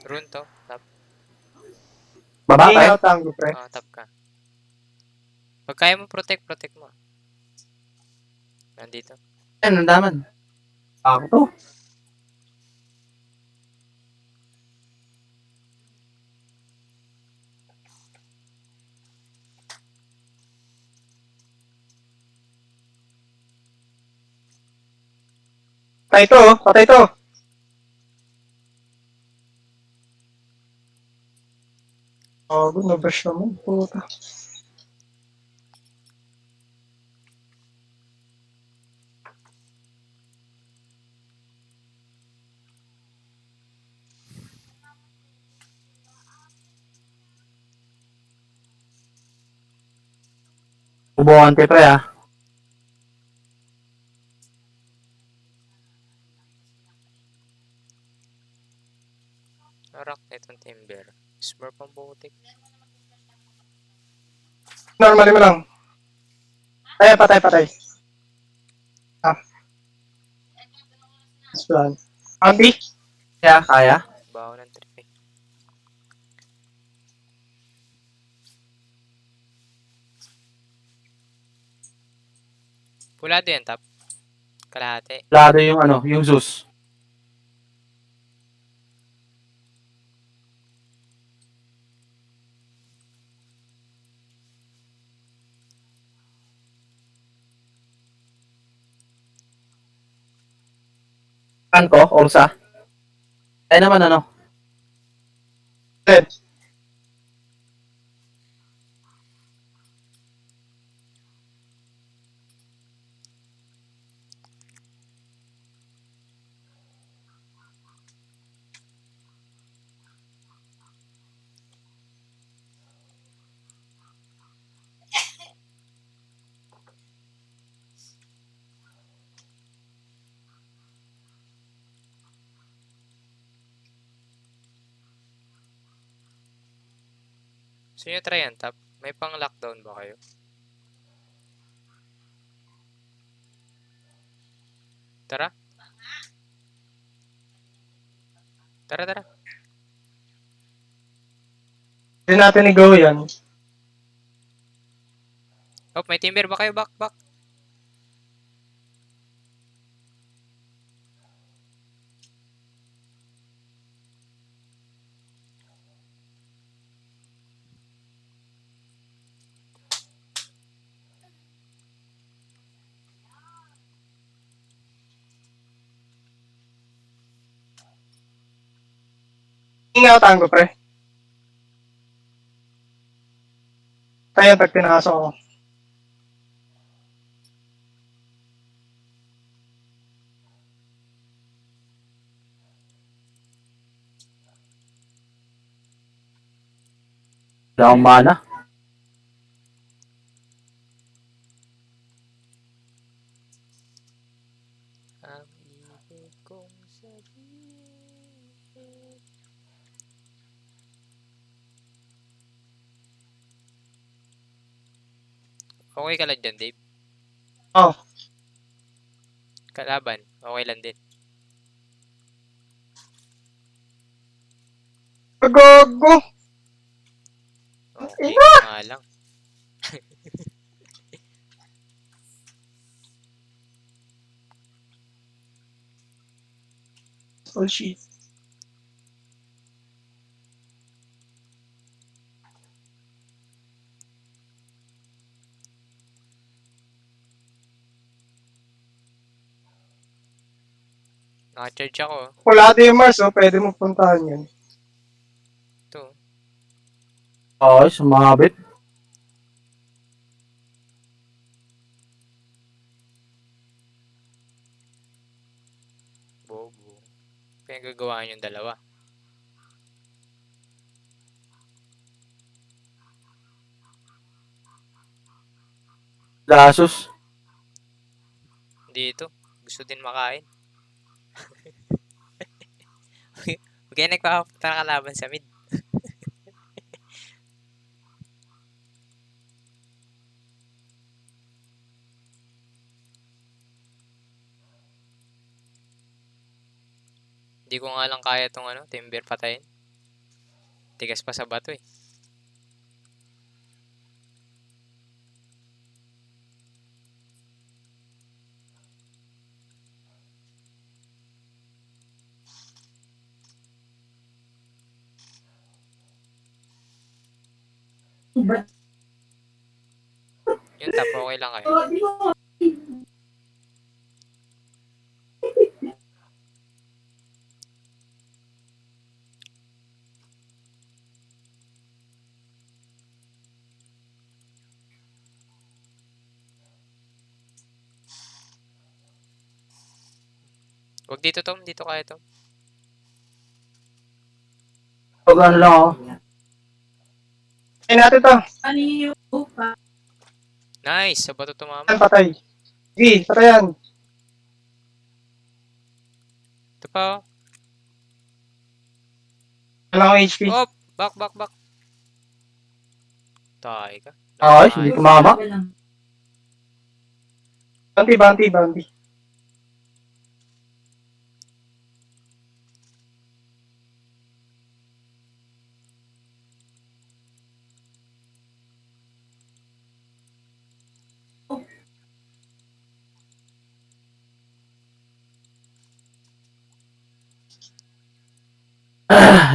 Rune to, tap. Baba Hing tayo. out tango, pre. Tap ka. Pag kaya mo protect mo. Nandito. Ayan, nandaman. Ako to. Patay to, oh. Patay to. Oh, good. No-brush naman. Puta. Ubuhan kay pre ah. Arak na itong timber. Smurf ang butik. Normally mo lang. Ay, patay, patay. Ah. That's plan. Andy? Kaya. Baho ng trip eh. Pulado yan, tap. Kalahati. Lado yung ano, yung Zeus. Kan ko, Orsa. Ay naman ano. Dead. So nyo try yan, tap. May pang lockdown ba kayo? Tara. Tara. Hindi natin i-go yan. Oh, may timber ba kayo? Back. Hing out tango, pre. Kaya pag pinasok ko. Wala akong mana. Ang kong sabihin. Okay ka lang dyan, Dave? Oh, Kalaban, okay lang din. gago! Okay ka nga lang. Oh shit. Naka-charge ako. Kulado yung Mars, oh. Pwede mo puntahan yun. Ito. Okay, sumabit. Bobo. Pinagagawaan yung dalawa. Lasos. Dito. Gusto din makain. Huwag kayo nagpapapunta na kalaban sa mid. Hindi ko nga lang kaya tong ano, timber patayin. Tigas pa sa bato eh. Yung top, okay lang kayo. Huwag dito, Tom. Dito kaya, Tom. Pag ano lang ako. Ay natin to. Nice! Sa bato tumama. Yan, patay. Sige, patayan. Ito pa oh. Wala akong HP. Oh! Back, back, back. Tayo ka. Okay, hindi tumama. Bounty, bounty, bounty.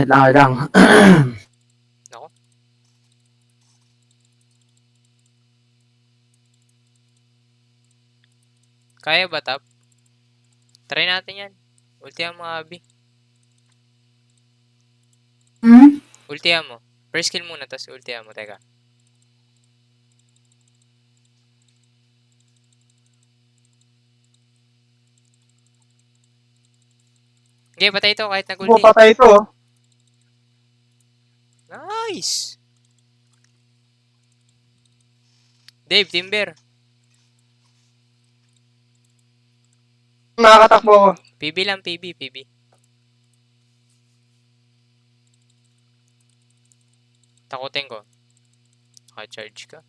Lang, lang. Nako. Kaya ba, Tap? Try natin yan. Ultihan mo, Abby. Hmm? Ultihan mo. First kill muna, tapos ultihan mo. Teka. Okay, patay ito kahit Po, nag-ulti. patay ito, oh. Nice! Dave, Timber. Makakatakbo ako. PB lang, PB, PB. Takutin ko. Naka-charge ka.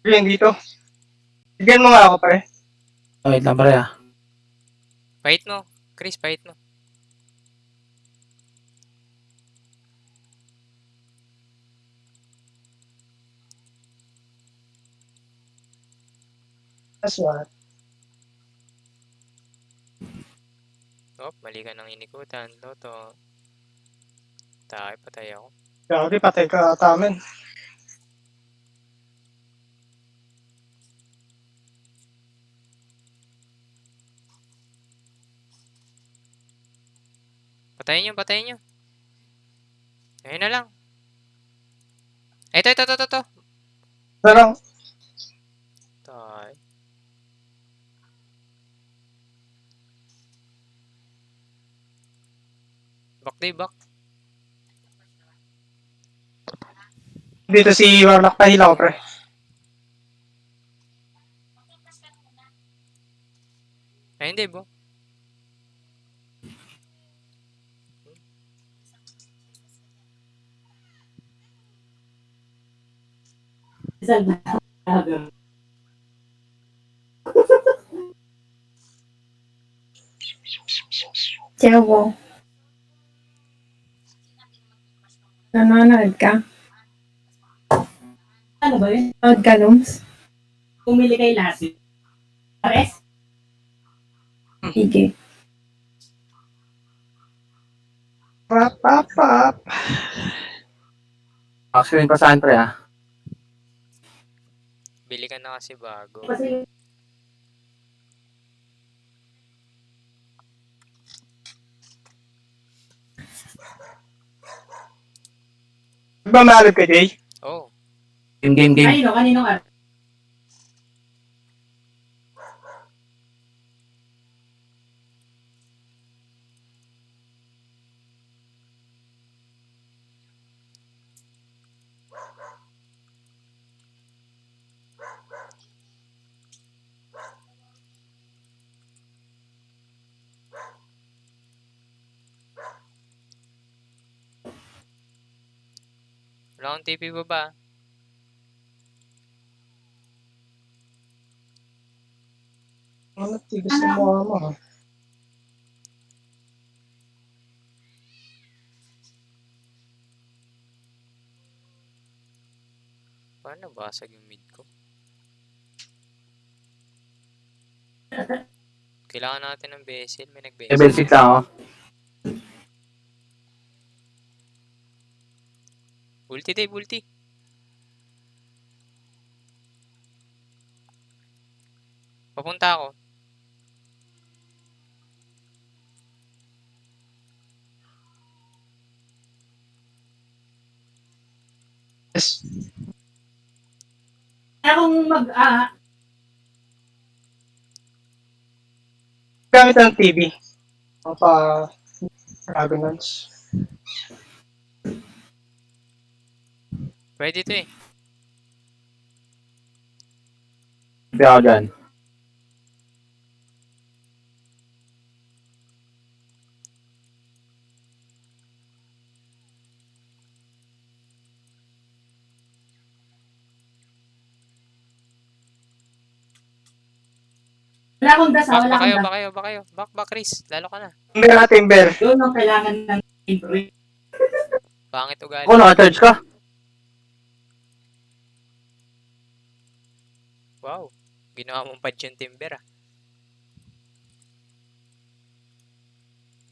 Yan dito. Bigyan mo nga ako, pre. Wait lang, pre ah. Fight mo. Chris, fight mo. That's what. Oh, mali ka ng inikutan. Toto. Tayo, patay ako. Grabe, patay ka ata, men. Patayin nyo, patayin nyo. Ayun na lang. Ito. Ito lang. Tayo. Back day, back. Dito si Warlock, pahila ko, pre. Ay, hindi, bo. Tiago. Nanonood ka? Ano ba yun? Nanonood ka, Lums? Pumili kay Lassie. Pares? Sige. Pap, pap, pap. Actually, pa sa Andre, ah. Bili ka na kasi bago. Kasi Nagmamalog ka, Jay? Oh, Game. kaninong araw? wala akong TP baba. Ano, tigas ng mukha mo, ha? Paano nabasag yung mid ko? Kailangan natin ng bezel. May Level nag-bezel. 6 lang ako. Ulti Dave, ulti. Papunta ako. Yes. Kaya kung Gamit ng TV. Ang Dragonlance. Pwede ito eh. Hindi ako dyan. wala akong dasa, Back, wala back akong kayo, dasa. back kayo, back kayo. Back, Chris. Lalo ka na. Timber na, timber. Yun ang kailangan ng improve. Pangit ugali. Ako, naka-charge ka. Wow. Ginawa mong patch yung timber ah.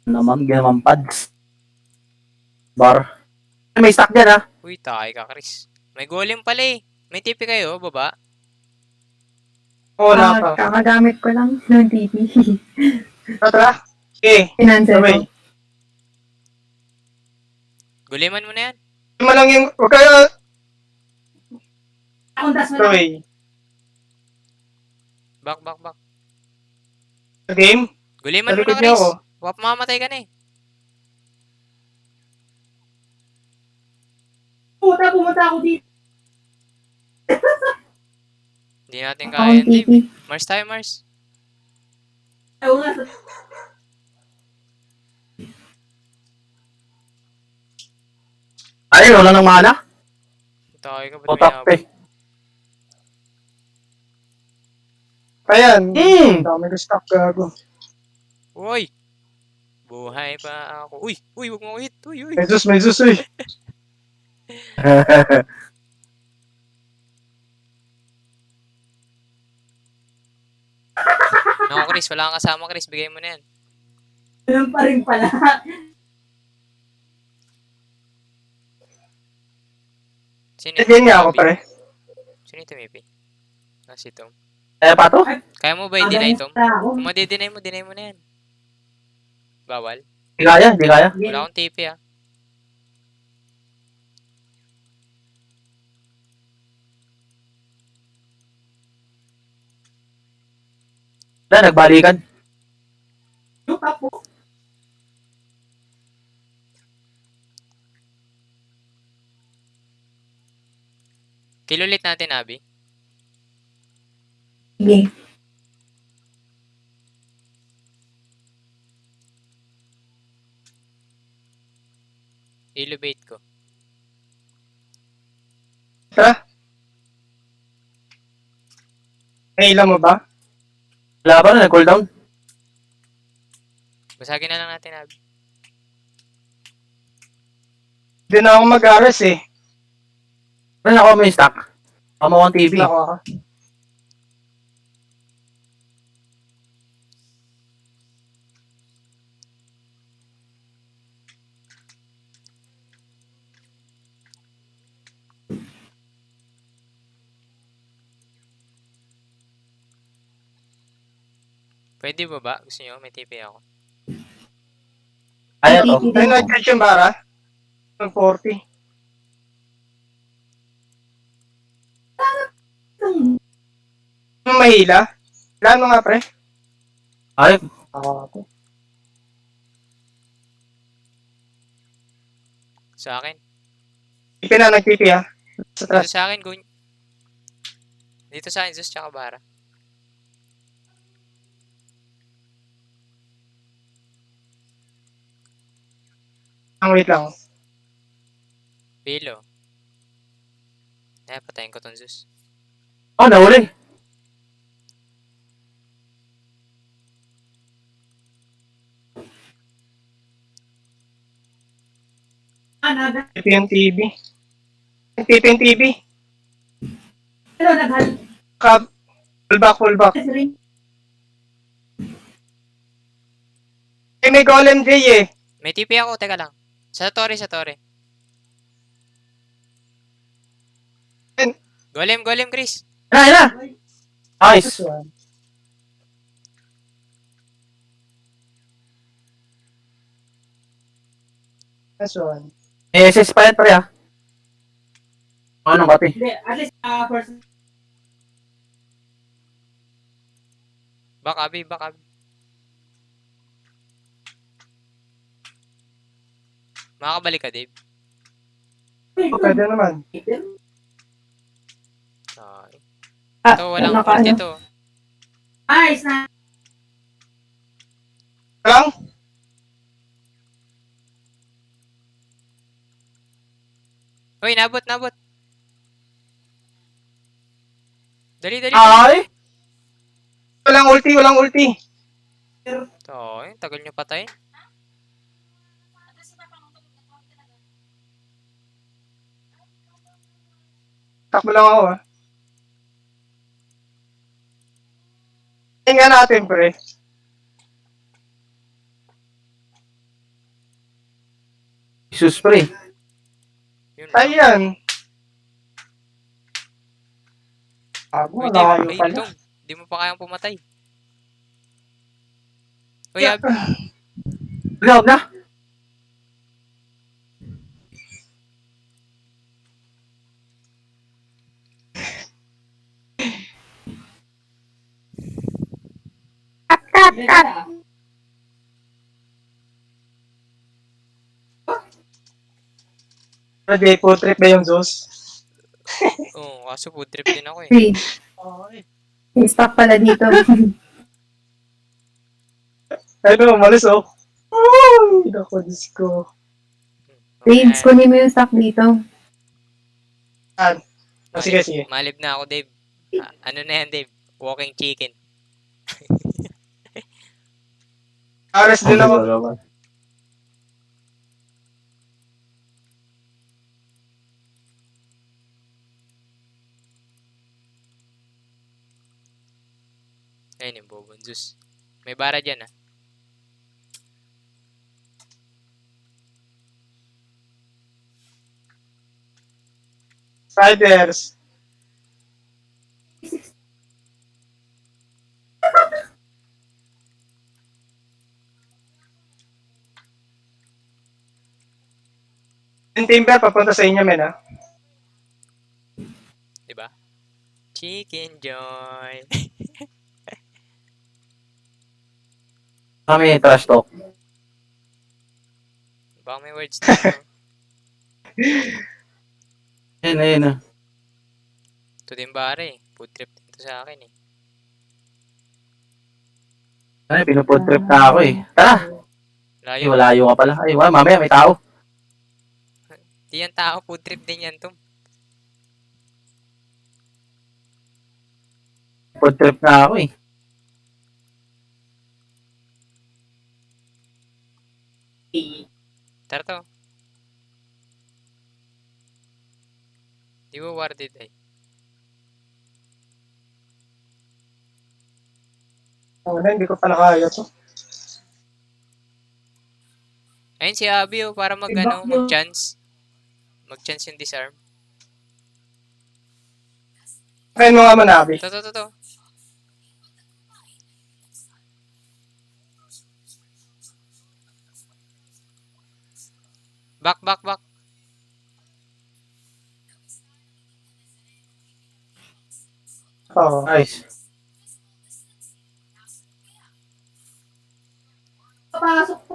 Naman, ginamang pads. Bar. May stock dyan, ah. Uy, tayo ka, Chris. May golem pala eh. May TP kayo, baba. Oo, wala pa. Kakagamit ko lang ng TV. Tara. Sige, Financial sabay. ko. Guliman mo na yan. Lima lang yung, huwag kayo, Akong dasa, wala. sabay. Back. Sa game, Guliman sa mo na, likod niyo Chris. ako. Wap, mamatay ka na eh. Pumunta ako dito. Hindi natin Akong kaya yan, TV. Dave. Mars tayo, Mars. Oo nga. Ay, wala nang mana. Tayo ka, ba't may Otak, habol? eh. Ayan. Hmm. Dami ko stock, gago. Uy! Buhay pa ako. Uy, wag mo ko hit. Uy. May sus, uy. Naku, Chris. Wala kang kasama, Chris. Bigay mo na yan. Ganun pa rin pala. Sino Sige nga ako, tumipi? pare. Sino yung tumipi? Ah, si Tom. Pa to? Kaya mo ba i-deny, Tom? Ako. Kung madi-deny mo na yan. Bawal. Di kaya. Wala akong TP ah. Wala, nagbalikan. Yung kapo. Kilulit natin, Abby. Sige. Elevate ko. Tara. Nailan mo ba? Wala ba na, nag-cooldown? Basagin na lang natin, Abi. Hindi na ako mag-aras eh. Ano na ako may stock? Amo akong TV. Nako ako. Pwede ba ba? Gusto nyo? May TP ako. Ayan oh. TP Ay, din ako. nag-charge yung bara? 40. Mahila? Ilan mo nga, pre? Ay, Ako. Sa akin. Ipi na, nag-TP ha. Sa Dito taas. sa akin, Gun. Dito sa akin, Zeus tsaka Bara. Wait lang. Pilo. Patayin ko tong Zeus. oh, nahuli. TP yung TV. TP yung TV. Pero naghalas Full back. rin. Eh, may golem J eh. May TP ako, teka lang. Sa Torre. Ayun. Golem, Chris. Ayun na! Nice. That's one. May SS pa yan, pre ah. Anong kape? Hindi, at least first. Back, Abi. Makakabalik ka, Dave. Pwede naman. Sorry. Ah, Ito, walang naka- ult ito. Ayos na. Lang? Uy, nabot. Dali. Ay! Walang ulti. Ito, tagal nyo patay. Takbo lang ako ah. Tingnan natin, pre. Jesus, pre. Yun. Ayan. Uy, Wala Dave. kayo Ay, pala. Tom. Di mo pa kayang pumatay. Uy, Abi. Huwag na. Ready, po trip ba yung Zeus? Oo, kaso food trip din ako eh. Three. May stock pala dito. Ano, umalis oh. Ay, naku, Diyos ko. Raids, kunin mo yung stock dito. Oh, sige. Malib na ako, Dave. Ano na yan, Dave? Walking chicken. Aras din ako. Ayun yung Bobon Zeus. May bara dyan ah. Spiders. Yung timber, papunta sa inyo, men, ha? Diba? Chicken joy. Kami trash talk. Baka may words dito. Ayun. Ito din bara eh. Food trip dito sa akin eh. Ay, pinupood trip na ako eh. Tara! Ay, Layo. walayo ka pala. Ay, wala, mamaya may tao. Di yan tao. Food trip din yan, Tom. Food trip na ako eh. Tara to. Di ba warded ay? Wala, hindi ko pala kaya to. Ayun si Abby oh, para mag-chance. Mag-chance yung disarm. Kaya mo nga manabi. To. Back. Oo. Nice. Papasok po.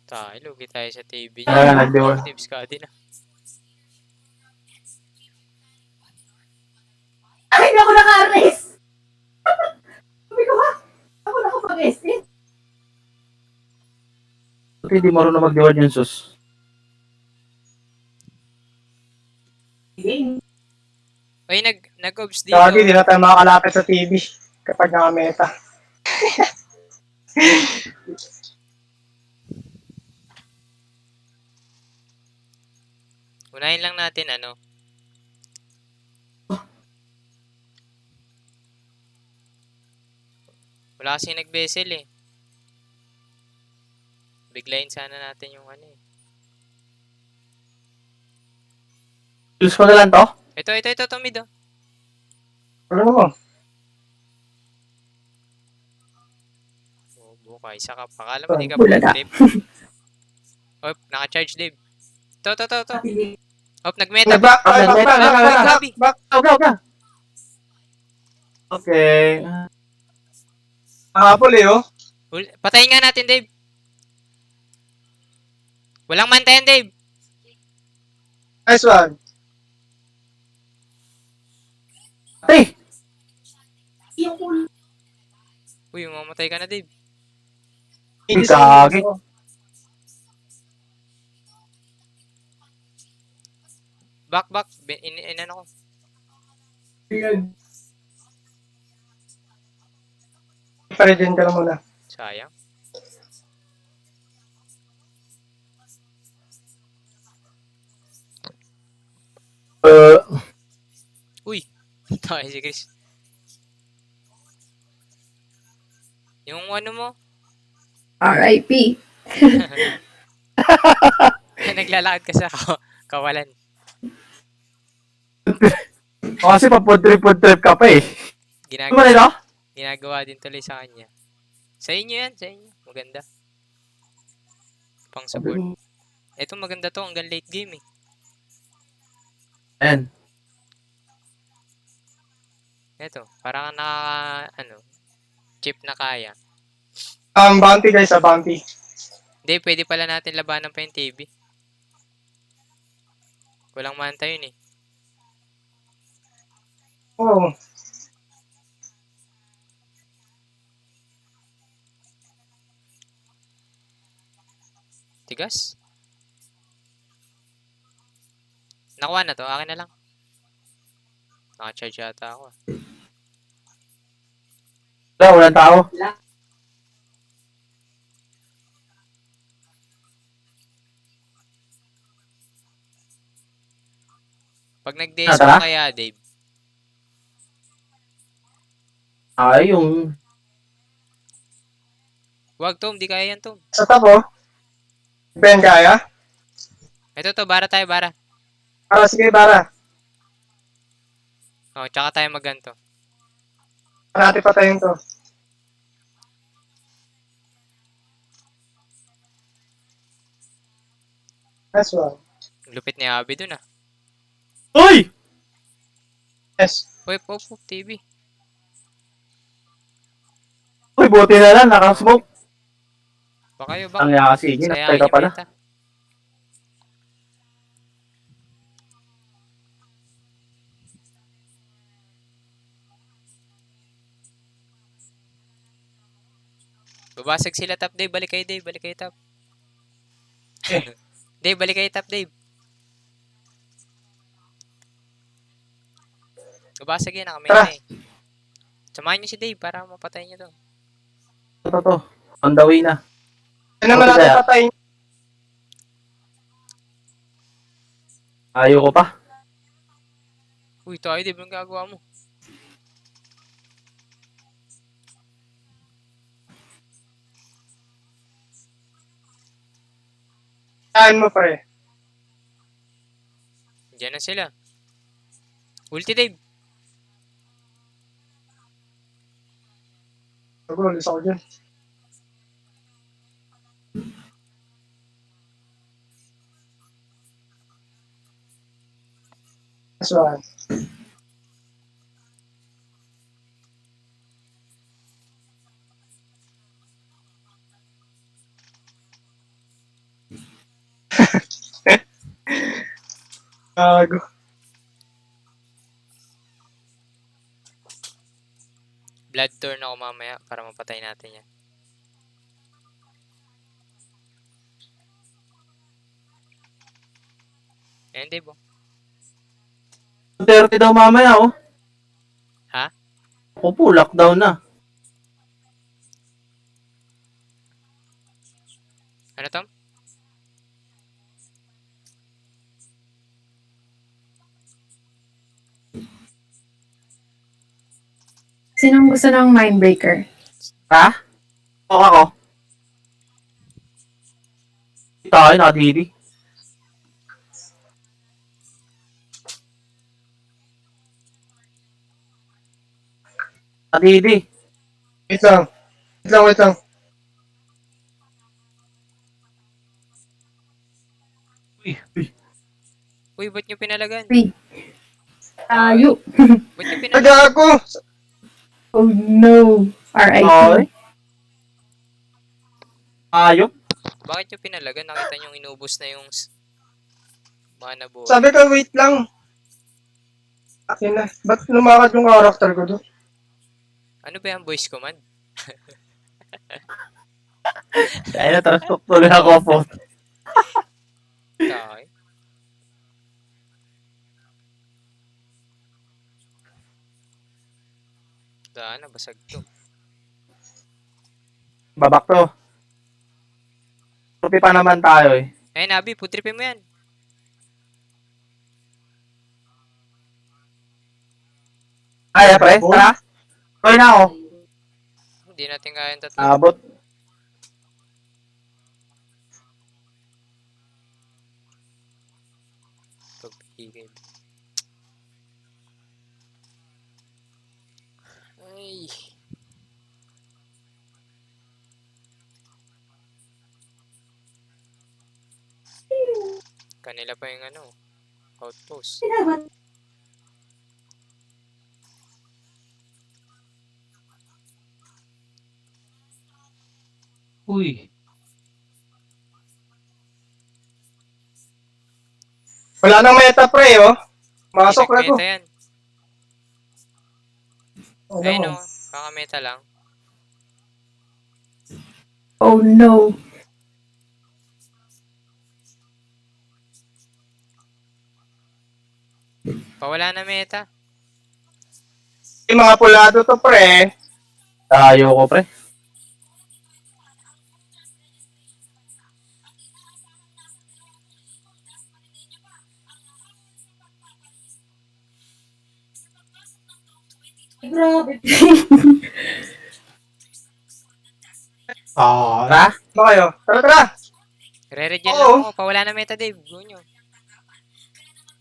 Tayo, lugi tayo sa TV. Kaya nag-diwa. Tips ka din ah. Ay, hindi ako naka-arrest! Sabi ko, ha? Ako nakapag-arrest eh. Hindi marunong mag-diwa yung sus. Ay, nag-obs dito. Lagi, di na tayo makakalapit sa TV kapag nakameta. Unahin lang natin ano. Wala kasi nag-vessel eh. Biglayin sana natin yung ano eh. Use ko na lang to. Ito, mid oh. Ano mo? Oh, buka, isa ka. Pakala mo di ka Bulaga. Dave. Oh, naka-charge Dave. To. Oh, nag-meta. Back. Gabi. Okay. Okay. Nakapul eh, oh. Patayin nga natin, Dave. Walang mantayan, Dave. Nice one. Hey! Yung ulo. Uy, mamatay ka na, Dave. Gagi. Back. Inano ko. Pa-regen ka lang muna. Sayang. Uy, tayo si Chris. Yung ano mo, R.I.P. naglalakad ka sa kawalan. O kasi pa food trip ka pa eh. Ano ba nito? Ginagawa din tuloy sa kanya. Sa inyo yan, sa inyo. Maganda. Pang support. Ito maganda to hanggang late game eh. Ayan. Ito, parang chip na kaya. Bounty guys, bounty. Hindi, pwede pala natin labanan pa yung TV. Walang manta yun eh. Oo. Tigas? Nakuha na to, akin na lang. Naka-charge yata ako. Walang tao. Pag nag-deso Tara. kaya, Dave. Ay, yung... Wag, Tom. Di kaya yan, Tom. Sa top, oh. Ben, kaya? Ito to, bara tayo, bara. Sige, para. Oh, tsaka tayo magganto. Natin patayin to. Nice one. Lupit ni Abby dun ah. Uy! Yes. Uy, pop, TV. Uy, buti na lang, nakasmoke. Baka kayo, bak. Ang yakasingin, Sayang natay ka yung pala. meta. Babasag sila top, Dave. Balik kayo, Dave. Balik kayo top. Dave, balik kayo top, Dave. Babasag yan, nakamay Tara. na eh. Samahan niyo si Dave para mapatay niyo to. Ito. On the way na. Yan naman Okay, natin kaya. patayin. Ayoko pa. Uy, tayo Dave, anong gagawa mo? Kain mo, pre. Diyan na sila. Ulti Dave. Nagulis ako dyan. That's one. Gago. Blood turn ako mamaya para mapatay natin yan. Ayan Dave, oh. 30 daw mamaya, oh. Ha? Ako po, lockdown na. Ano Tom? Sinong gusto ng Mindbreaker? Ha? Okay ako. Tayo, nakadidi. Nakadidi. Wait lang. Wait lang. Uy, ba't nyo pinalagan? Tayo. Ba't nyo Ay, pinalagan? gago! Oh no. R.I.P. Okay. Ayop. Bakit nyo pinalagan? Nakita nyo inubos na yung mana buhay. Sabi ko, wait lang. Akin na. Ba't lumakad yung character ko doon? Ano ba yung voice command? Kaya na, tapos tuloy ako po. Tayo. Daan na, basag to. Babak to. Tupi pa naman tayo eh. Eh, Nabi, putripin mo yan. Kaya pre, tara. Tuloy na ako. Hindi natin kaya yung tatlo. Abot. Pagpigil. Ay. Kanila pa yung ano, outpost. Uy. Wala nang meta, pre, oh. Masok na to. Meta yan. Ayun o, kakameta lang. Oh no. Pawala na meta. Yung mga pulado to, pre. Tayo ko pre. Grabe. Tara. Ba kayo? Tara! Re-regen Oo. lang ako. Pawala na meta, Dave. Go nyo.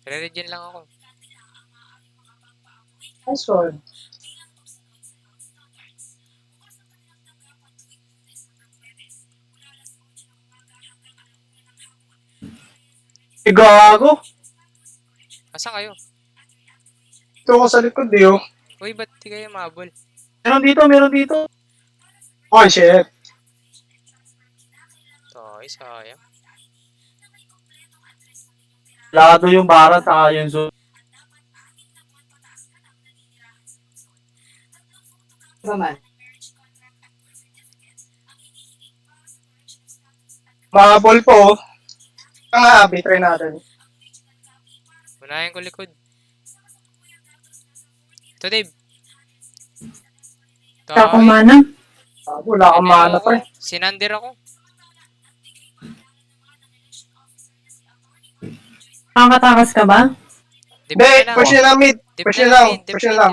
Re-regen lang ako. Nice one. Gago. Asan kayo? Ito ko sa likod, eh, oh. Uy, ba't di kayo mabol? Meron dito. Oh, shit. Toy, sayang. Lado yung barat, saka yung zoom. Naman. Mga ball po, oh. Nga, try natin. Unahin ko likod. Ito, Dave. Ito, Wala akong mana. Wala akong mana, pre. Sinander ako. Nakakatakas ka ba? Hindi, push nyo lang mid. Push nyo lang. Push nyo lang.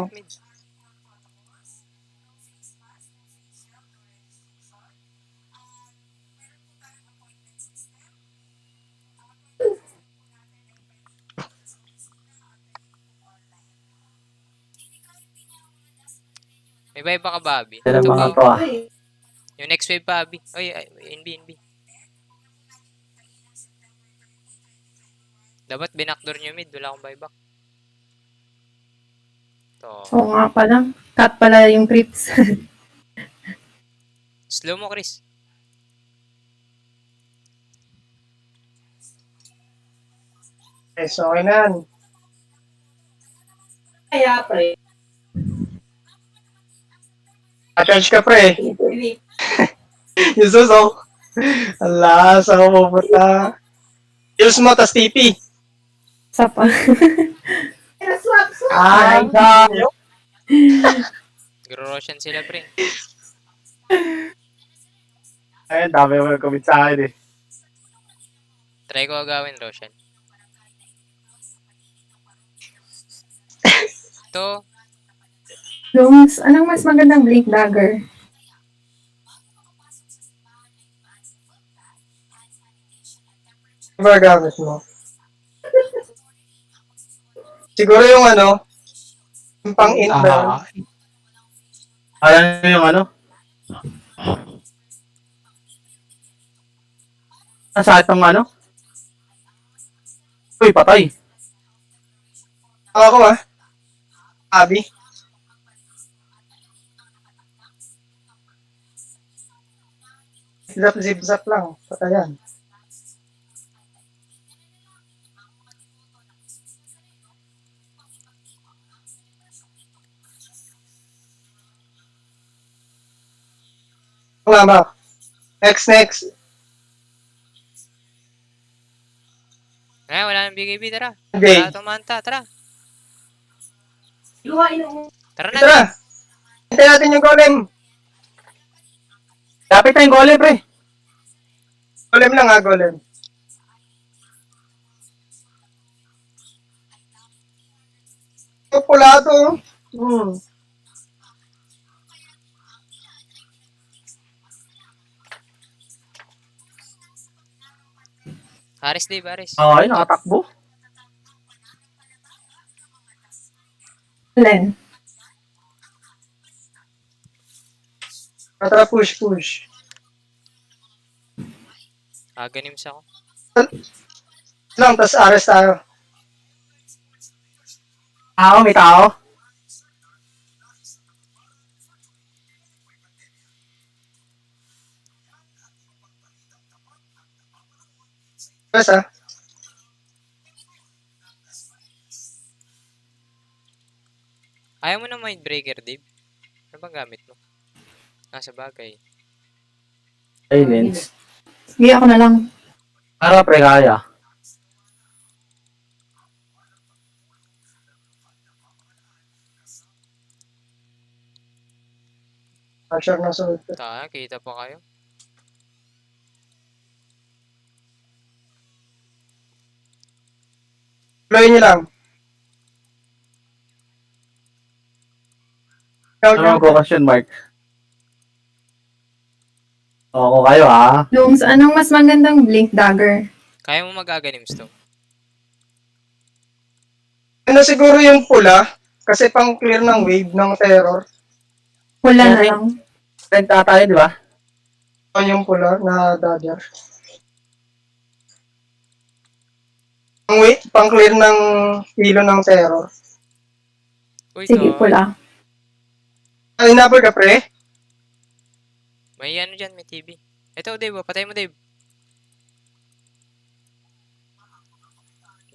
May buy ba ka, Bobby? Yan ang Ito, mga go. to, ah. Yung next wave, Bobby. Oy, NB. Dapat binakdoor nyo mid. Wala akong buyback. Ito. Oo nga pala. Cut pala yung creeps. Slow mo, Chris. Yes, okay na yan. Kaya, pre. A-charge ka, pre. Hindi. Yung suso. Ala, saan ko pupunta? Heals mo, tas TP. Sa pa. Swap. Ay, gayo. Gro-Roshan sila, pre. Ayun, dami mo nag-commit sa akin, eh. Try ko agawin, Roshan. Ito. Lungs, anong mas magandang Blink Dagger? Ano ba gamit mo? Siguro yung ano, yung pang-int ba yun? Alam nyo yung ano? Nasa itong ano? Uy, patay. Ako Abi. Zap lang. Patayan. Tama. Next. Ay, wala nang BKB. Tara. Okay. Wala tumanta. Tara. Luhain mo. Tara na. Tara. Hintayin natin yung golem. Lapit na yung golem, pre. Golem lang golem. Ito pula to. Haris, Dave. Haris. Ay, nakatakbo. Len. Tara, push. Agonims ako. Lang, tas ares tayo. May tao. Yes, Ayaw mo ng Mindbreaker, Dave. Ano bang gamit mo? Sa bagay. Ay, Lens. Sige, ako na lang. Para, pre, kaya. Pressure na sulit. Kita pa kayo. Deploy nyo lang. Ano ko question mark? Oo, kayo, ha? Lungs, anong mas magandang Blink Dagger? Kaya mo mag-agonims to. Ano siguro yung pula? Kasi pang clear ng wave ng terror. Wala na lang. Renta tayo, di ba? Ano yung pula na dagger? Pang clear ng hilo ng terror. Uy, Sige, to. pula. Ay, inabol ka, pre? May ano dyan, may TV. Ito, Dave. Patay mo, Dave.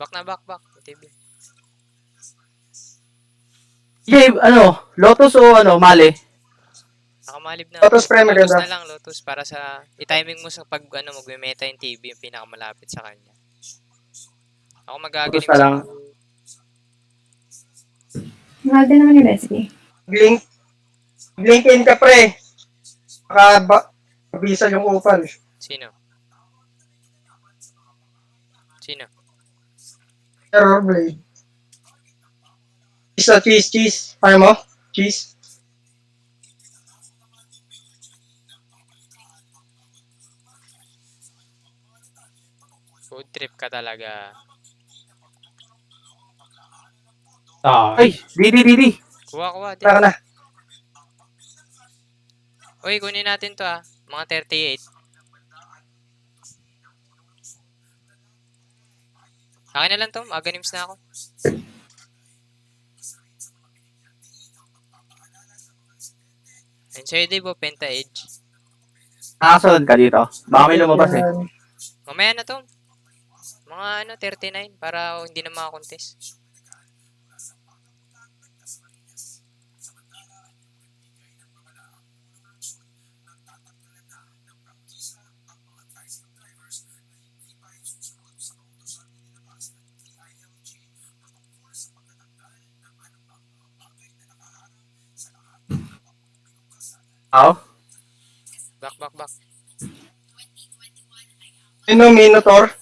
Back. May TV. Jay, Lotus o Mali? Nakamalib na. Lotus, pre, maganda. Lotus na lang, Lotus. Para sa, i-timing mo sa pag, mag-meta yung TV, yung pinakamalapit sa kanya. Ako Lotus mag-agonims na lang. ako. Mahal din naman yung Leslie. Link, link in ka pre. Baka bisa yung upal. Sino? Sino? Terror blade. Cheese na cheese, cheese. Ayaw mo? Cheese. Food trip ka talaga. Ay, Didi. Kuha. Di. Tara na. Uy, kunin natin to ah. Mga 38. Akin na lang to. Aganims na ako. And sa'yo, Dave, Penta Edge. Nakasunod ka dito. Baka may lumabas eh. Yan. Mamaya na to. Mga 39 para hindi na makakontest. Ako? Back. Sino Minotaur?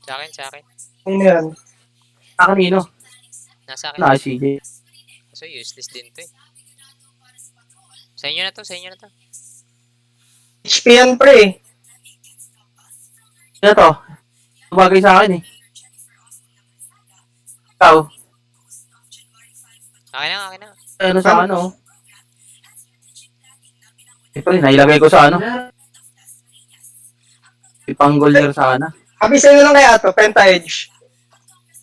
Sa akin. Sino yan? Kanino? Nasa akin. Na, CJ. So, useless din to eh. Sa inyo na to. HP yan pre. Ano to? Tumagay sa akin eh. Ikaw? Akin na. Ano sa ano? Ito rin, nailagay ko sa ano? Ipanggolyer sana. Abisay na lang kaya to, Penta Edge.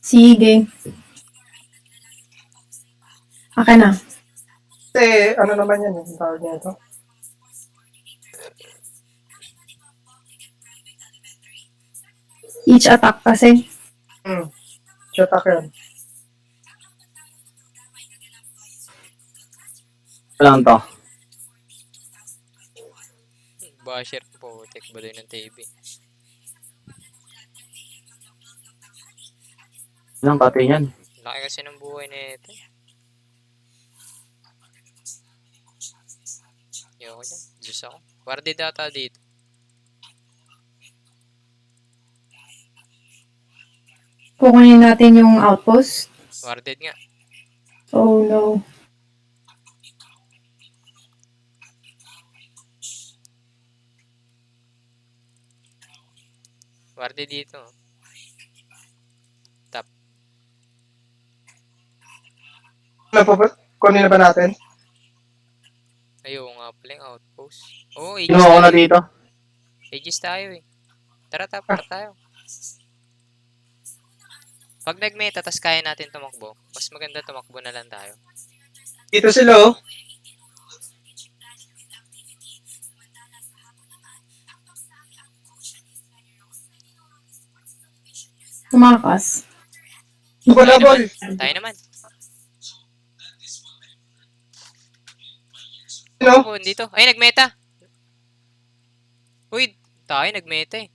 Sige. Akin na. Kasi ano naman yan, yung tawag niya ito. Each attack kasi. Shotak yan. Lang to. Basher po. Tek ba doon ng TV? Ilang pati yan. Laki kasi ng buhay na ito. Ayoko dyan. Diyos ako. Warded data dito. Kukunin natin yung outpost. Warded nga. Oh no. Warded dito. Top. Kunin na ba natin? Ayoko nga pala yung outpost. Oo, Aegis Kinuha ko na tayo. dito. Aegis tayo eh. Tara, tara tayo. Pag nag-meta, tas kaya natin tumakbo, mas maganda tumakbo na lang tayo. Dito sila oh. Tumakas. Bol. Tayo naman. Sino? Ako, dito. Ay, nag-meta. Uy, tayo nag-meta eh.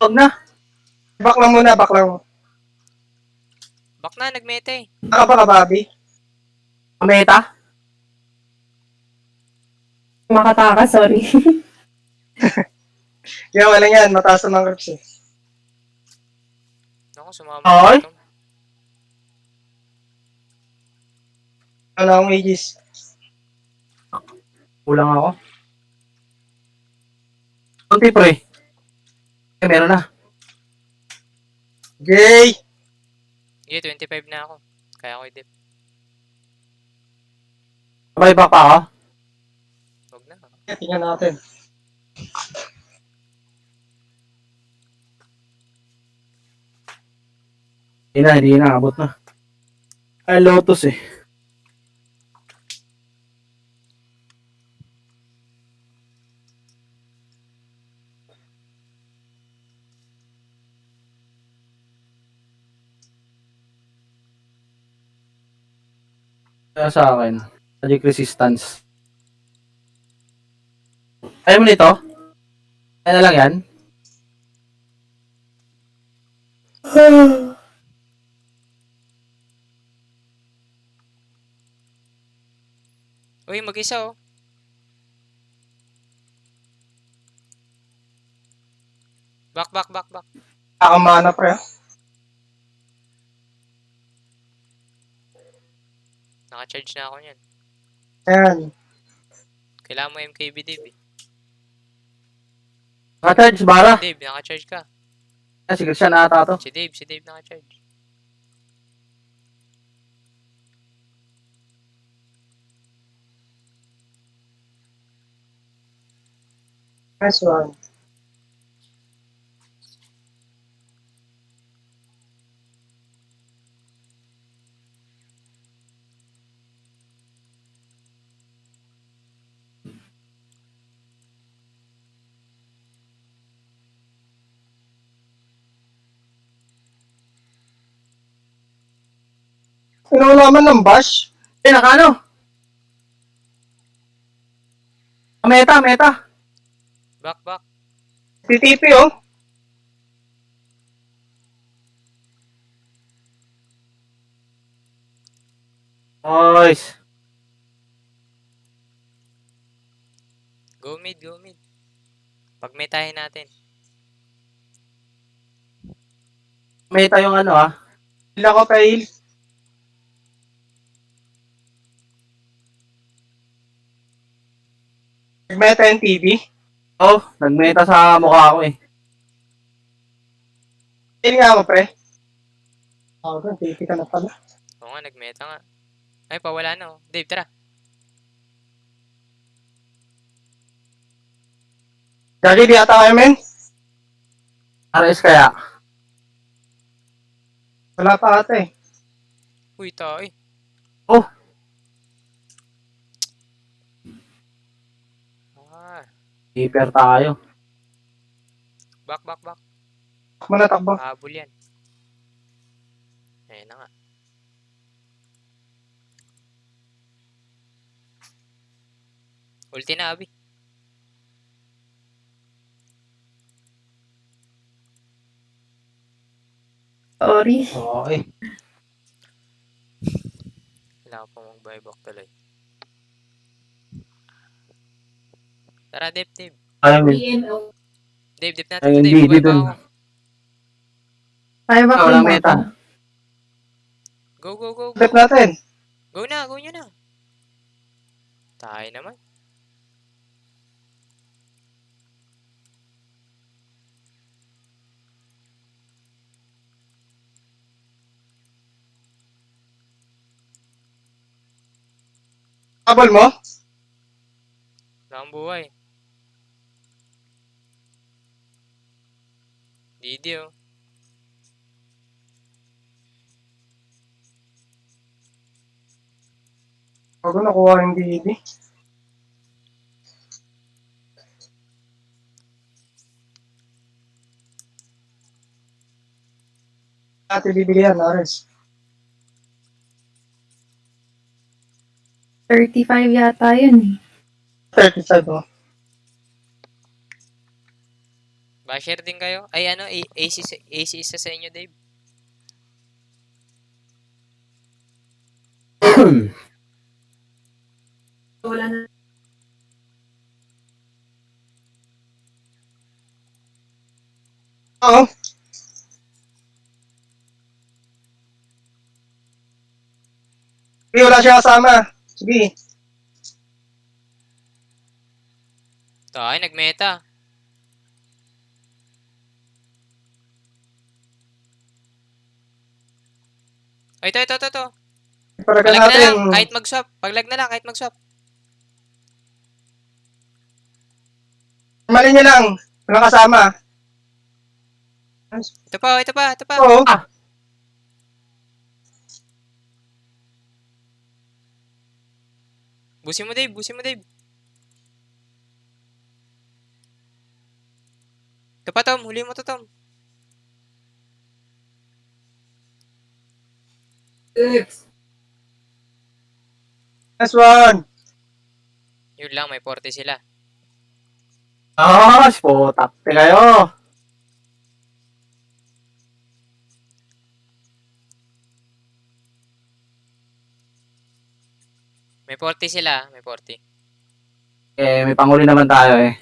Huwag na. Back lang muna, back lang. Bak na, nag-meta eh. Baka ba ka, Bobby? Meta? Makataka, sorry. Yan, wala yan. Mataas na ng reps eh. Ako, sumama Ay. ko ito. Ano akong Aegis? Kulang ako. Kunti pre. Eh, meron na. Gay! Sige, 25 na ako. Kaya ko i-dip. Sabay back pa ako. Huwag na. Tingnan natin. Hindi na. Abot na. Ay, Lotus eh. Kaya sa akin, magic resistance. Ayaw mo nito? Ayaw na lang yan? Uy, mag-isa oh. Back. Kakamana pre. Naka-charge na ako niyan. Ayan. Kailangan mo MKB, Dave eh. Naka-charge, bara. Dave, naka-charge ka. Sige, siya na ata to. Si Dave naka-charge. Nice one. Ano naman ng bash? Eh, nakano? Meta. Back. TTP oh. Nice. Go mid. Pagmetahin natin. Meta yung ano ah. Hila ko kay Meta yung TV. Oh, nagmeta sa mukha ko eh. Hindi nga ako pre. Ako, TP ka na pala. Oo nga, nagmeta nga. Ay, pawala na oh. Dave, tara. Gagi, di ata kayo men. RS kaya. Wala pa ata eh. Uy, tayo. Oh. Ah, Keeper tayo. back. Takbo na takbo. Habol yan. Ayun na nga. Ulti na, Abi. Sorry. Okay. Kailangan pa mag-buyback tuloy. Tara, Dave. Ayun, PMO. Dave natin Ayun, to, Dave. di Buhay pa dun. ako. Kaya ba Walang kung meta. Go. Flip natin. Go nyo na. Tayo naman. Habol mo? Wala akong buhay. Didi oh. Bago nakuha yung DD. Ate bibili yan, Ares. 35 yata yun eh. 35 oh. Basher din kayo? Ay ano, AC isa sa inyo, Dave. Wala na. Oo. Sige, wala siya kasama. Sige. Tayo, nagmeta. Ay, ito. Paragan Paglag na natin. lang, kahit mag-swap. Paglag na lang, kahit mag-swap. Mali niya lang. Wala kasama. Ito pa. Oo. Busin mo, Dave. Ito pa, Tom. Huli mo to, Tom. Nice one. Yun lang, may 40 sila. Ah, spotakte kayo. May 40 sila, may 40. Eh, may panguli naman tayo eh.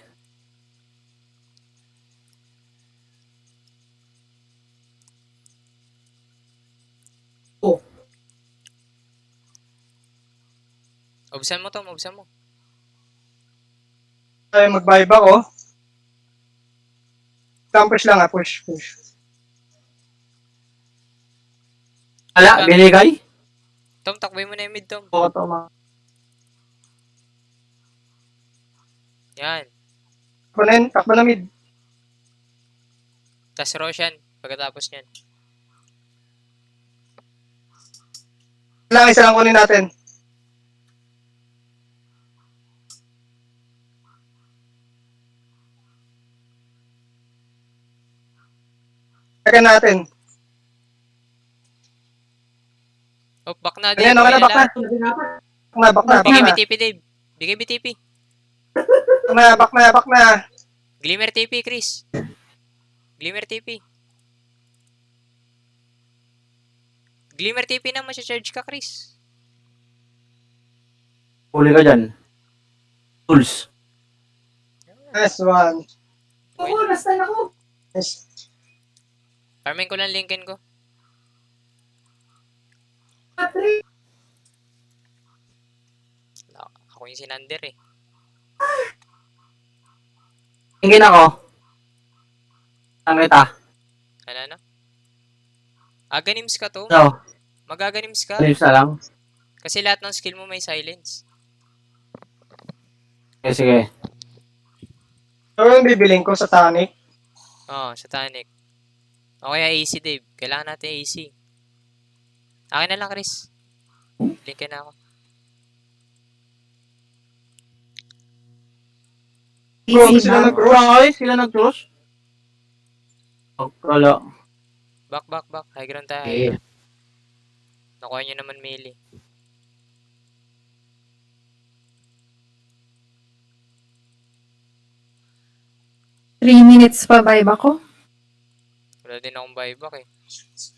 Obsan mo, Tom. Obsan mo. Ay, mag-vibe ako. Push lang push. Wala, binigay. Tom, takboy mo na yung mid, Tom. Oo, tama. Yan. Takbo na mid. Tas Roshan, pagkatapos niyan. Isa lang kunin natin. Taga natin. Oh, back na, Dave. Ayan, okay na, back na. Back na. Bigay BTP, Dave. Bigay BTP. Back na. Glimmer TP, Chris. Glimmer TP. Glimmer TP na, masya-charge ka, Chris. Huli ka dyan. Tools. Nice one. Oo, nastan ako. Nice. Farming ko lang Lincoln ko. Patrick. Ako yung sinander eh. Tingin ako. Ang kita. Ano? Aganims ka to. So, Magaganims ka. leaves na lang. Kasi lahat ng skill mo may silence. Okay, sige. So, yung bibiling ko sa tonic. Oo, Satanic. O kaya AC, Dave. Kailangan natin AC. Akin na lang, Chris. Lincoln na ako. Bro, sila nag-cross. Sila nag-cross? Wala. Back. High ground tayo. Okay. Nakuha nyo naman melee. Three minutes pa vibe ako. Wala din akong buyback eh.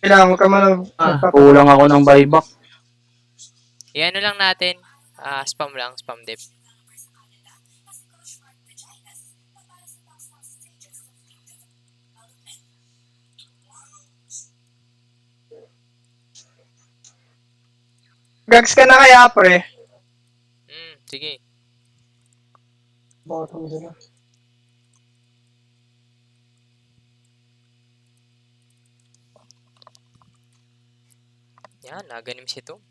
Kailangan ka man. Kulang ako ng buyback. Iano lang natin. Spam lang. Spam dip. Gags ka na kaya, pre. Sige. Bottom sila. Yan, naganim si Tom.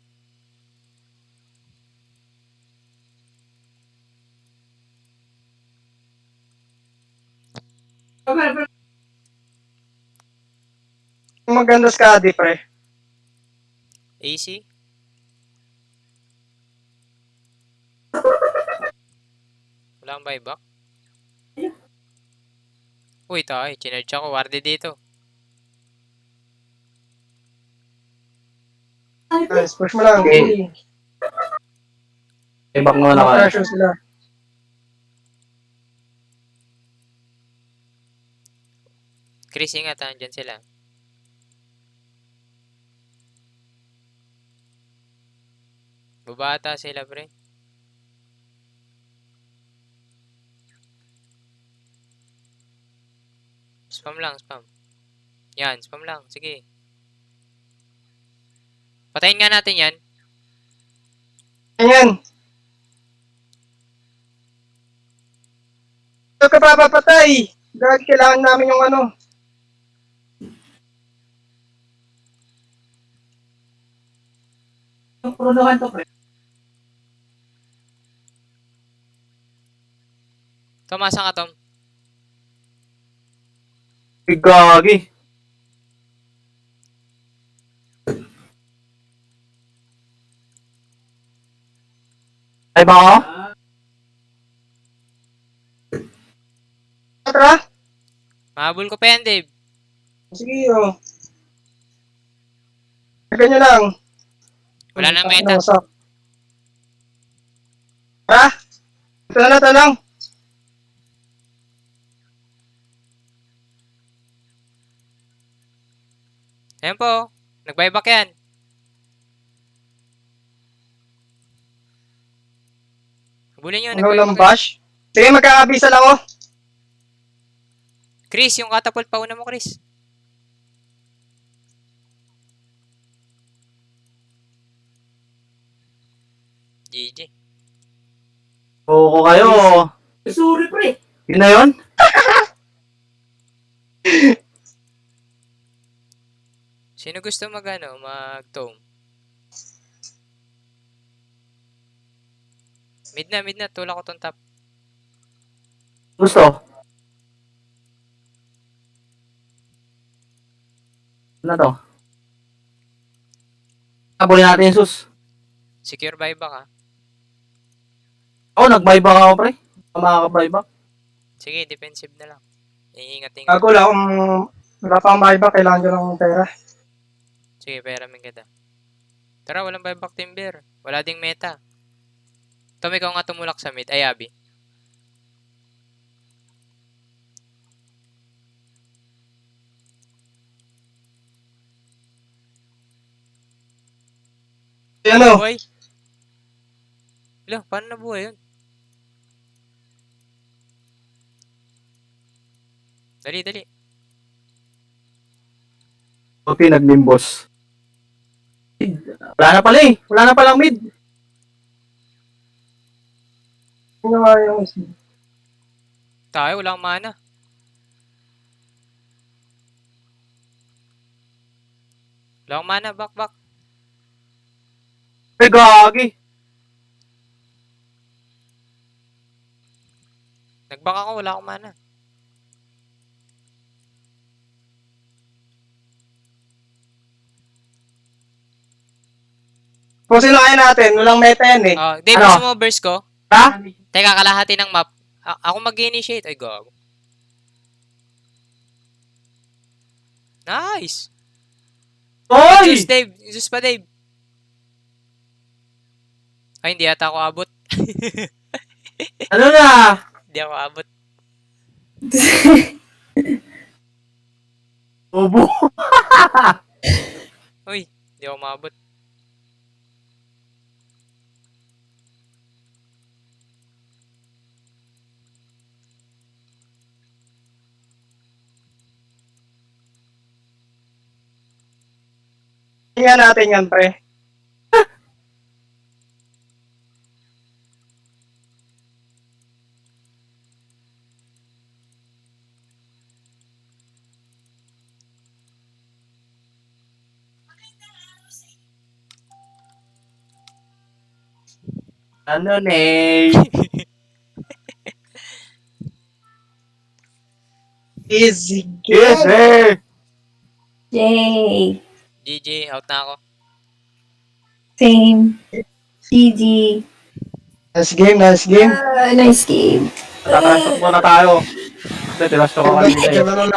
Maganda skadi, pre. AC. Wala akong buyback. Uy, tayo. Chinerge ako. Warde dito. Nice, push mo lang. Okay. Buyback mo na kayo. Pressure sila. Chris, ingat ha. Dyan sila. Babata sila, pre. Spam lang, spam. Yan, spam lang. Sige. Patayin nga natin yan. Ayan. Ito ka pa papatay. Gag, kailangan namin yung ano. Yung purunuhan to, pre. Tumasa ka, Tom. Gagi. Ay ba ako? Tara. Mahabol ko pa yan, Dave. Sige, oh. Ganyan lang. Wala nang meta. Ha? Ito lang. Ayan po. Nag-buyback yan. Habulin nyo, Ikaw lang nagbayback kayo. bash. Sige, magkakabisa lang ako. Chris, yung catapult pauna mo, Chris. GG. Oo kayo. Sorry, pre. Yun na yun? Sino gusto mag-tome? Mid na. Tulak ko tong top. Gusto. Ano to? Abulin natin yung sus. Secure buyback ha. Ako, nag-buyback ako, pre. Makaka-buyback. Sige, defensive na lang. Iingat-ingat. Ako lang, kung wala pang buyback, kailangan ko ng pera. Sige, pera min kita. Tara, walang buyback timber. Wala ding meta. Tom, ikaw nga tumulak sa mid. Ay, Abby. Ano? Buhay? Wala, paano nabuhay yun? Dali. Okay, nag-nimbos. Wala na pala eh. Wala na palang mid. Ano nga yung... Tayo, wala akong mana. Wala akong mana, back. Pre, gagi. Nag-back ako, wala akong mana. Pusin na kaya natin, walang meta yan eh. Dave, Ano? gusto mo burst ko? Ha? Teka, kalahati ng map. Ako mag-initiate. Ay, gago. Nice! Oy! Zeus, Dave. Zeus pa, Dave. Ay, hindi ata ako abot. Ano na? Hindi ako abot. Bobo. Uy, hindi ako maabot. Tingnan natin yan, pre. Ano ne? Easy Yes, game. sir. Yay! GG, out na ako. Same. GG. Nice game, nice game. Nice game. Tatasok muna tayo. Kasi tinasok ako kanina eh. Ganda na